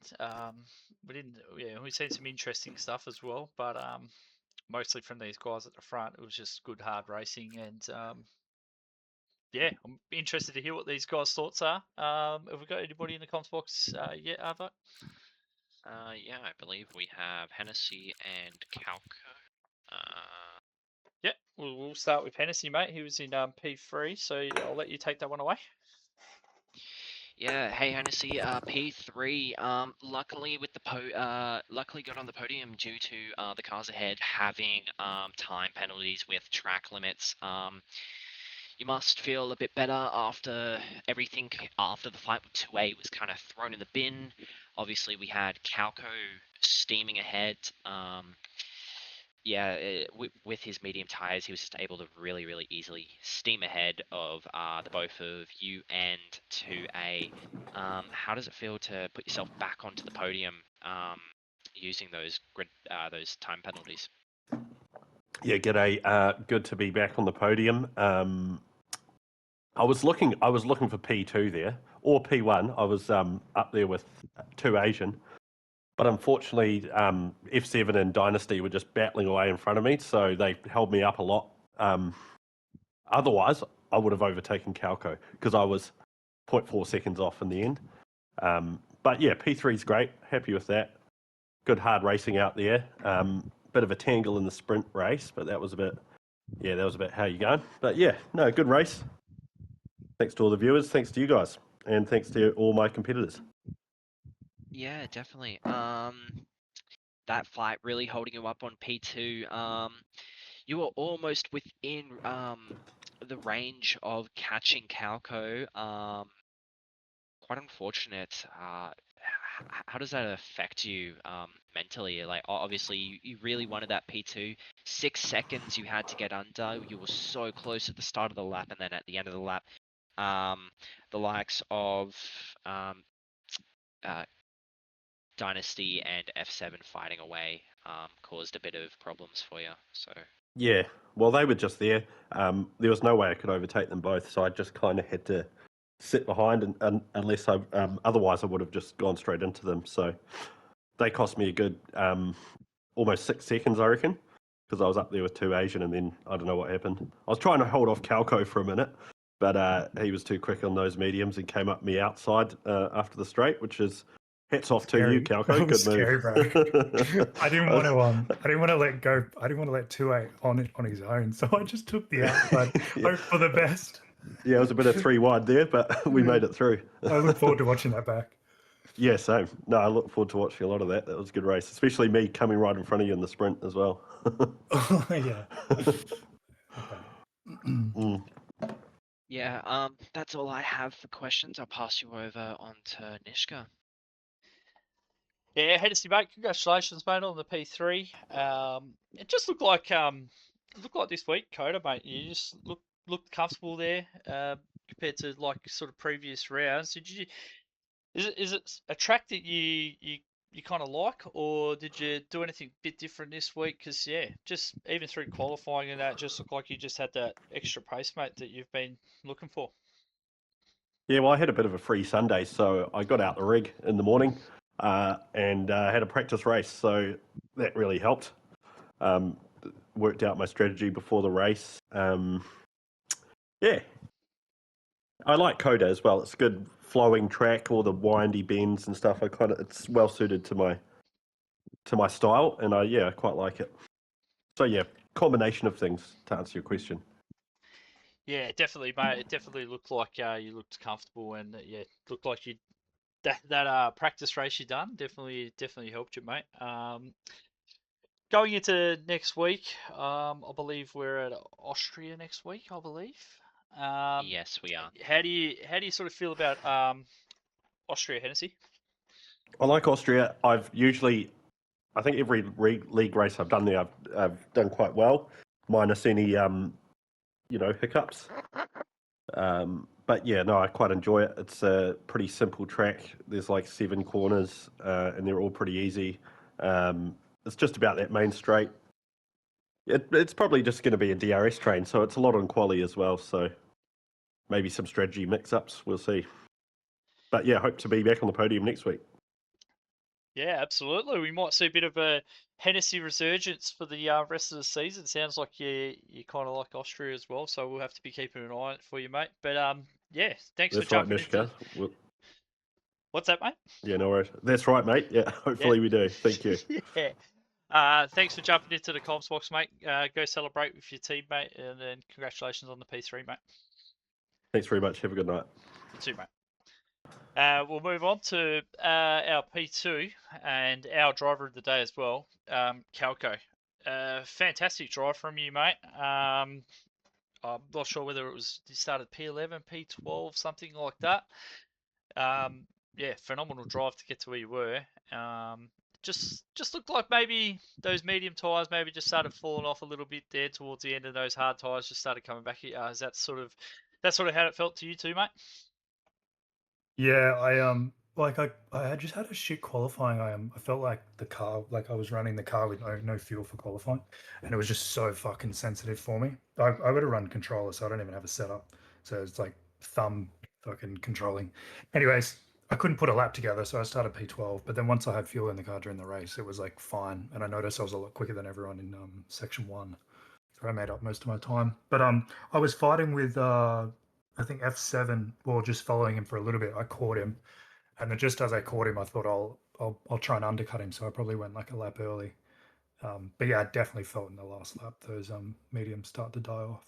We didn't. Yeah, we've seen some interesting stuff as well, but mostly from these guys at the front. It was just good, hard racing, and yeah, I'm interested to hear what these guys' thoughts are. Have we got anybody in the comms box yet, Arvo? Yeah, I believe we have Hennessy and Calco. Yeah, we'll start with Hennessy, mate. He was in P3, so I'll let you take that one away. Yeah, hey Hennessy, P3. Luckily with the luckily got on the podium due to the cars ahead having time penalties with track limits. You must feel a bit better after everything after the fight with 2A was kind of thrown in the bin. Obviously, we had Calco steaming ahead. Yeah, with his medium tires, he was just able to really easily steam ahead of the both of you and 2A. How does it feel to put yourself back onto the podium using those time penalties? Yeah, g'day. Good to be back on the podium. I was looking for P2 there or P1. I was up there with 2 Asian, but unfortunately, F7 and Dynasty were just battling away in front of me, so they held me up a lot. Otherwise, I would have overtaken Calco because I was 0.4 seconds off in the end. But yeah, P3 is great. Happy with that. Good hard racing out there. Bit of a tangle in the sprint race, but that was a bit how you going. But yeah, no, good race. Thanks to all the viewers, thanks to you guys, and thanks to all my competitors. Yeah, definitely. That fight really holding you up on P2. You were almost within the range of catching Calco. Quite unfortunate. How does that affect you mentally? Like, obviously, you really wanted that P2. 6 seconds you had to get under. You were so close at the start of the lap, and then at the end of the lap, the likes of Dynasty and F7 fighting away caused a bit of problems for you. So Yeah, well, they were just there. There was no way I could overtake them both, so I just kind of had to sit behind, and unless I otherwise I would have just gone straight into them. So they cost me a good almost 6 seconds, I reckon, because I was up there with 2 Asian, and then I don't know what happened. I was trying to hold off Calco for a minute, but he was too quick on those mediums and came up me outside after the straight, which is hats off to you, Calco. That was Good scary, move, bro. I didn't want to let go. I didn't want to let 2-8 on his own, so I just took the outside. Yeah. Hope for the best. Yeah, it was a bit of 3 wide there, but we made it through. I look forward to watching that back. Yeah, same. No, I look forward to watching a lot of that. That was a good race, especially me coming right in front of you in the sprint as well. Oh, yeah. yeah, that's all I have for questions. I'll pass you over on to Nishka. Yeah, Hennessy, mate. Congratulations, mate, on the P3. It just looked like this week, Cota, mate. You just looked comfortable there compared to like sort of previous rounds. Is it a track that you kind of like, or did you do anything a bit different this week? Because yeah, just even through qualifying and that, just looked like you just had that extra pace, mate, that you've been looking for. Yeah, well, I had a bit of a free Sunday, so I got out the rig in the morning and had a practice race, so that really helped. Worked out my strategy before the race. Yeah, I like Cota as well. It's a good flowing track, all the windy bends and stuff. It's well suited to my style, and I quite like it. So yeah, combination of things to answer your question. Yeah, definitely, mate. It definitely looked like you looked comfortable, and yeah, looked like you that practice race you done definitely helped you, mate. Going into next week, I believe we're at Austria next week. I believe. Yes, we are. How do you sort of feel about Austria, Hennessy? I like Austria. I think every league race I've done there, I've done quite well, minus any hiccups. But yeah, no, I quite enjoy it. It's a pretty simple track. There's like 7 corners, and they're all pretty easy. It's just about that main straight. It's probably just going to be a DRS train, so it's a lot on quali as well. So maybe some strategy mix-ups. We'll see. But yeah, hope to be back on the podium next week. Yeah, absolutely. We might see a bit of a Hennessy resurgence for the rest of the season. Sounds like you kind of like Austria as well, so we'll have to be keeping an eye on it for you, mate. But yeah, thanks for That's right, jumping into. Nishka. Well, What's that, mate? yeah, no worries. That's right, mate. Yeah, hopefully we do. Thank you. Yeah. Thanks for jumping into the comms box, mate. Go celebrate with your team, mate, and then congratulations on the P3, mate. Thanks very much. Have a good night. You too, mate. We'll move on to our P2 and our driver of the day as well, Calco. Fantastic drive from you, mate. I'm not sure whether it was you started P11, P12, something like that. Yeah, phenomenal drive to get to where you were. Just looked like maybe those medium tyres maybe just started falling off a little bit there towards the end, of those hard tyres just started coming back. Is that sort of how it felt to you too, mate? Yeah, I had just had a shit qualifying. I felt like the car, like I was running the car with no fuel for qualifying, and it was just so fucking sensitive for me. I got to run controller, so I don't even have a setup. So it's like thumb fucking controlling. Anyways, I couldn't put a lap together, so I started P12. But then once I had fuel in the car during the race, it was like fine, and I noticed I was a lot quicker than everyone in section one. So I made up most of my time. But I was fighting with I think F7, well, just following him for a little bit. I caught him, and then just as I caught him, I thought I'll try and undercut him. So I probably went like a lap early. But yeah, I definitely felt in the last lap those mediums start to die off.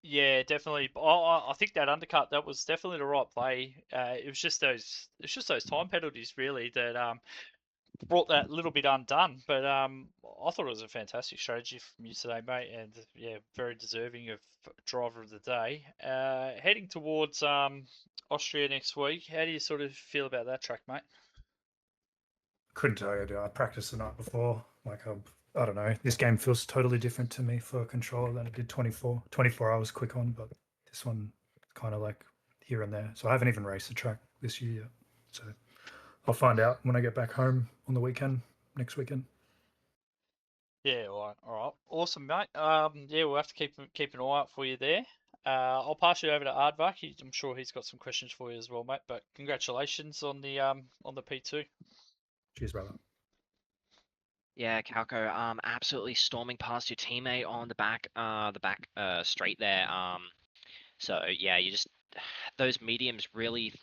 Yeah, definitely. I think that undercut, that was definitely the right play. It was just those time penalties really that brought that little bit undone. But I thought it was a fantastic strategy from you today, mate, and yeah, very deserving of driver of the day. Heading towards Austria next week, how do you sort of feel about that track, mate? Couldn't tell you, dude. I practiced the night before. Like I don't know. This game feels totally different to me for controller than it did 24. 24 I was quick on, but this one kind of like here and there. So I haven't even raced the track this year yet. So I'll find out when I get back home on the weekend, next weekend. Yeah, all right, awesome, mate. Yeah, we'll have to keep an eye out for you there. I'll pass you over to Aardvark. I'm sure he's got some questions for you as well, mate. But congratulations on the P2. Cheers, brother. Yeah, Calco, absolutely storming past your teammate on the back straight there. So yeah, you just those mediums really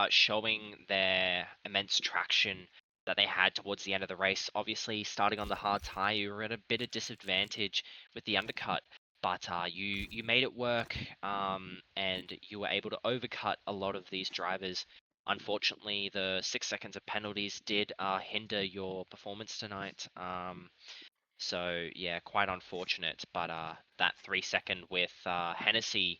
showing their immense traction that they had towards the end of the race. Obviously, starting on the hard tire, you were at a bit of disadvantage with the undercut, but you made it work, and you were able to overcut a lot of these drivers. Unfortunately, the 6 seconds of penalties did hinder your performance tonight. So yeah, quite unfortunate. But that 3 second with Hennessy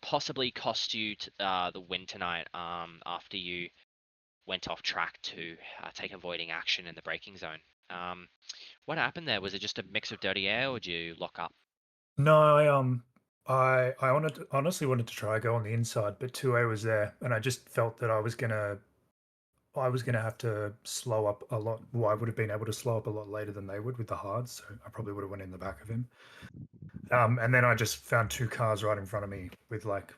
possibly cost you the win tonight after you went off track to take avoiding action in the braking zone. What happened there? Was it just a mix of dirty air, or did you lock up? No, honestly wanted to try go on the inside, but 2A was there, and I just felt that I was gonna have to slow up a lot. Well, I would have been able to slow up a lot later than they would with the hards, so I probably would have went in the back of him. And then I just found two cars right in front of me with like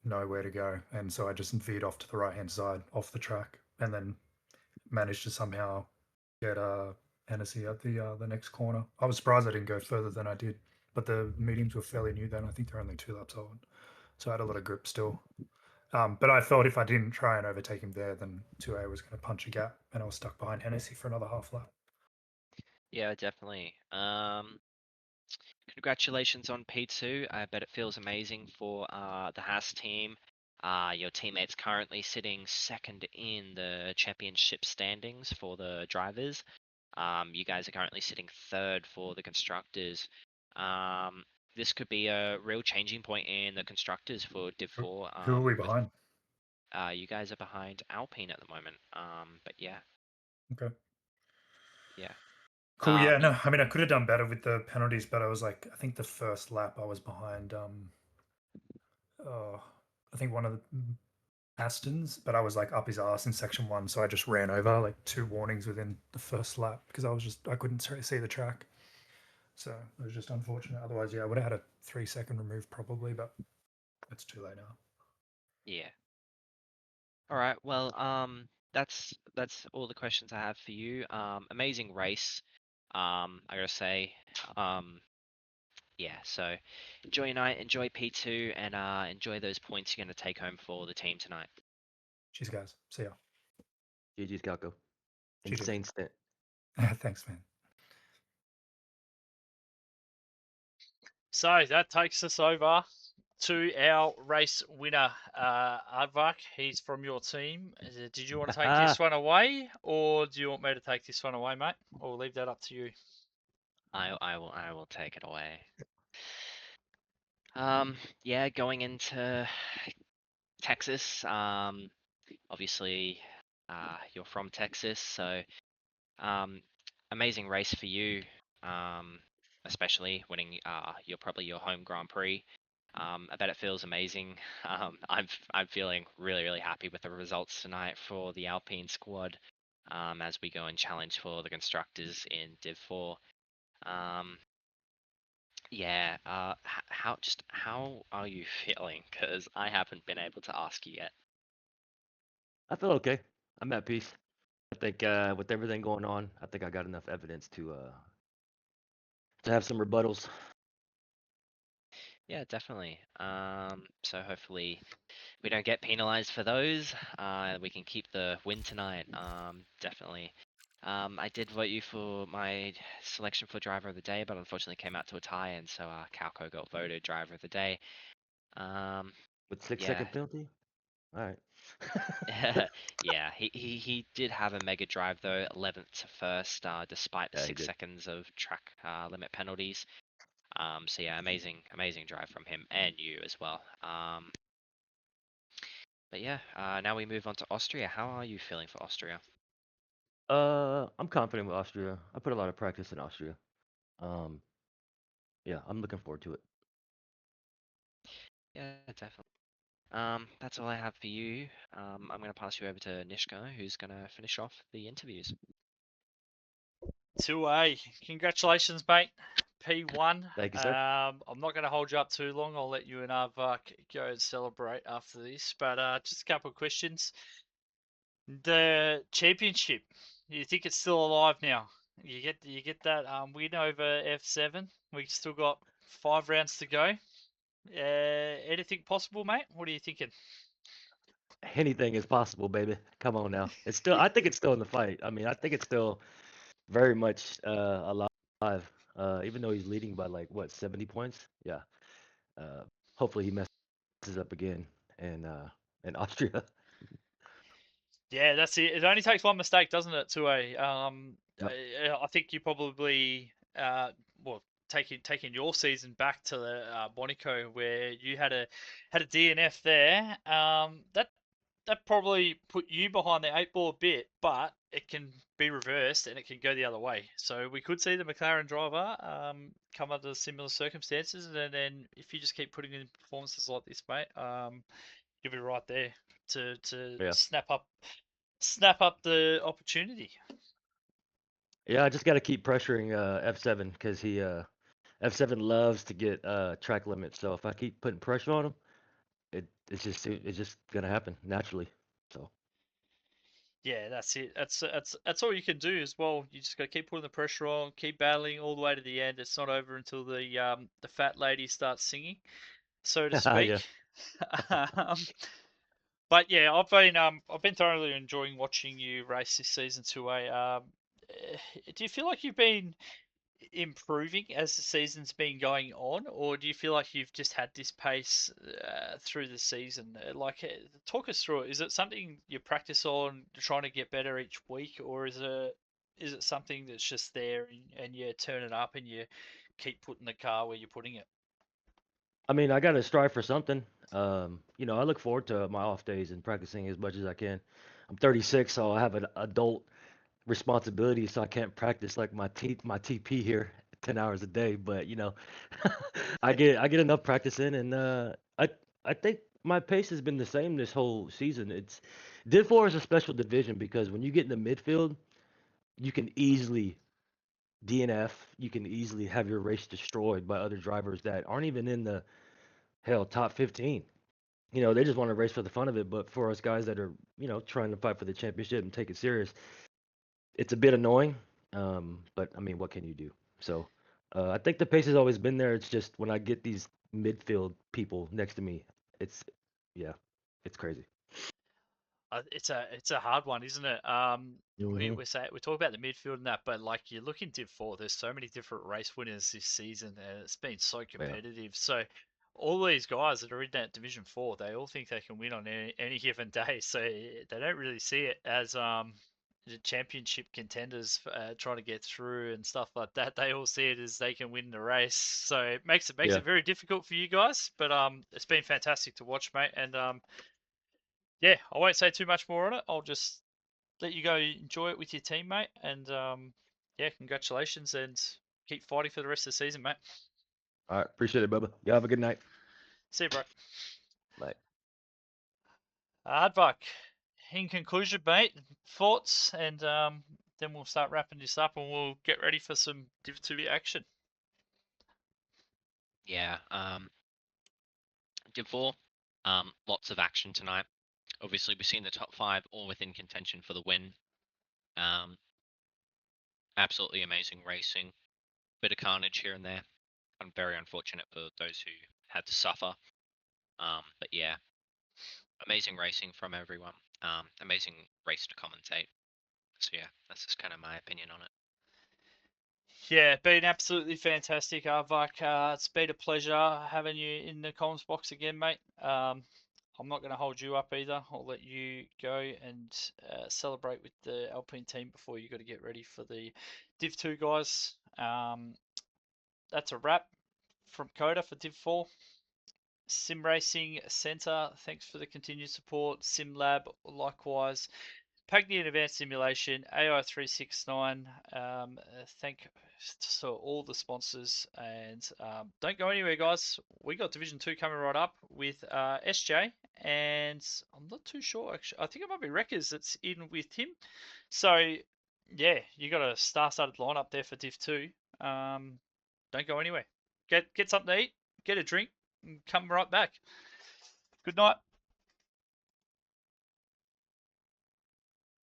nowhere to go, and so I just veered off to the right hand side off the track, and then managed to somehow get Hennessy at the next corner. I was surprised I didn't go further than I did, but the mediums were fairly new then. I think they're only 2 laps old, so I had a lot of grip still. But I felt if I didn't try and overtake him there, then 2A was going to punch a gap, and I was stuck behind Hennessy for another half lap. Yeah, definitely. Congratulations on P2. I bet it feels amazing for the Haas team. Your teammate's currently sitting second in the championship standings for the drivers. You guys are currently sitting third for the constructors. This could be a real changing point in the constructors for Div 4. Who are we behind? You guys are behind Alpine at the moment. But yeah, Okay. yeah. Cool. Yeah. No, I mean, I could have done better with the penalties, but I was like, I think the first lap I was behind. I think one of the Astons, but I was like up his ass in section one, so I just ran over like 2 warnings within the first lap because I couldn't see the track, so it was just unfortunate. Otherwise, yeah, I would have had a 3-second remove probably, but it's too late now. Yeah. All right. Well, that's all the questions I have for you. Amazing race. I gotta say. Yeah. So enjoy your night. Enjoy P2, and enjoy those points you're gonna take home for the team tonight. Cheers, guys. See ya. GG's, Calco. GG. Insane stint. Thanks, man. So that takes us over to our race winner, Aardvark. He's from your team. Did you want to take this one away, or do you want me to take this one away, mate? Or leave that up to you. I will take it away. Yeah, going into Texas. Obviously, you're from Texas, so amazing race for you. Especially winning probably your home Grand Prix. I bet it feels amazing. I'm feeling really happy with the results tonight for the Alpine squad. As we go and challenge for the constructors in Div 4. Yeah, how are you feeling? Because I haven't been able to ask you yet. I feel okay. I'm at peace. I think with everything going on, I think I got enough evidence to have some rebuttals. Yeah, definitely. So hopefully we don't get penalized for those. We can keep the win tonight. Definitely. I did vote you for my selection for driver of the day, but unfortunately came out to a tie, and so Calco got voted driver of the day. With 6 Yeah. second penalty? Alright. Yeah, he did have a mega drive though, 11th to first, despite the Yeah, he 6 did. seconds of track limit penalties. So yeah, amazing drive from him and you as well. But yeah, now we move on to Austria. How are you feeling for Austria? I'm confident with Austria. I put a lot of practice in Austria. Um, yeah, I'm looking forward to it. Yeah, definitely. That's all I have for you. I'm going to pass you over to Nishka, who's going to finish off the interviews. 2A. Congratulations, mate. P1. Thank you, sir. I'm not going to hold you up too long. I'll let you and Aardvark go and celebrate after this. But just a couple of questions. The championship, you think it's still alive now? You get that win over F7. We still got 5 rounds to go. Anything possible, mate? What are you thinking? Anything is possible, baby. Come on now. It's still. I think it's still in the fight. I mean, I think it's still very much alive. Even though he's leading by like what 70 points. Yeah. Hopefully he messes up again in Austria. Yeah, that's it. It only takes one mistake, doesn't it, to Yep. I think you probably well taking your season back to the Monaco where you had a DNF there. That probably put you behind the 8 ball a bit, but it can be reversed and it can go the other way. So we could see the McLaren driver come under similar circumstances, and then if you just keep putting in performances like this, mate, you'll be right there to Yeah. snap up the opportunity. Yeah, I just got to keep pressuring F7 because he F7 loves to get track limits. So if I keep putting pressure on him, it's just gonna happen naturally. So Yeah, that's it. That's all you can do as well. You just got to keep putting the pressure on, keep battling all the way to the end. It's not over until the fat lady starts singing, so to yeah. speak. But yeah, I've been thoroughly enjoying watching you race this season 2A. Do you feel like you've been improving as the season's been going on, or do you feel like you've just had this pace through the season? Talk us through it. Is it something you practice on, trying to get better each week, or is it something that's just there and you turn it up and you keep putting the car where you're putting it? I mean, I gotta strive for something. I look forward to my off days and practicing as much as I can. I'm 36, so I have an adult responsibility, so I can't practice like my TP here 10 hours a day. But I get enough practice in, and I think my pace has been the same this whole season. It's Div 4 is a special division because when you get in the midfield, you can easily DNF. You can easily have your race destroyed by other drivers that aren't even in the top 15. You know, they just want to race for the fun of it. But for us guys that are, you know, trying to fight for the championship and take it serious, it's a bit annoying. But I mean, what can you do? So I think the pace has always been there. It's just when I get these midfield people next to me, it's yeah, it's crazy. It's a hard one, isn't it? Hmm. We talk about the midfield and that, but like you look in Div 4, there's so many different race winners this season, and it's been so Yeah, competitive. So all these guys that are in that Division 4, they all think they can win on any given day. So they don't really see it as the championship contenders trying to get through and stuff like that. They all see it as they can win the race. So it makes yeah. it very difficult for you guys. But it's been fantastic to watch, mate. And yeah, I won't say too much more on it. I'll just let you go enjoy it with your teammate. And yeah, congratulations and keep fighting for the rest of the season, mate. All right, appreciate it, Bubba. You have a good night. See you, bro. Bye. Hardbuck. In conclusion, mate, thoughts, and then we'll start wrapping this up and we'll get ready for some Div 2 action. Yeah. Div 4, lots of action tonight. Obviously, we've seen the top 5 all within contention for the win. Absolutely amazing racing. Bit of carnage here and there. And very unfortunate for those who had to suffer. But yeah, amazing racing from everyone. Amazing race to commentate. So yeah, that's just kind of my opinion on it. Yeah, been absolutely fantastic, Arvak. It's been a pleasure having you in the comms box again, mate. I'm not going to hold you up either. I'll let you go and celebrate with the Alpine team before you got to get ready for the Div 2 guys. That's a wrap from Cota for Div 4. Sim Racing Centre, thanks for the continued support. Sim Lab, likewise. Pagny Advanced Simulation, AI369, thank to all the sponsors. And don't go anywhere, guys. We got Division 2 coming right up with SJ. And I'm not too sure, actually. I think it might be Wreckers that's in with him. So, yeah, you got a star-studded lineup there for Div 2. Don't go anywhere. Get something to eat, get a drink, and come right back. Good night.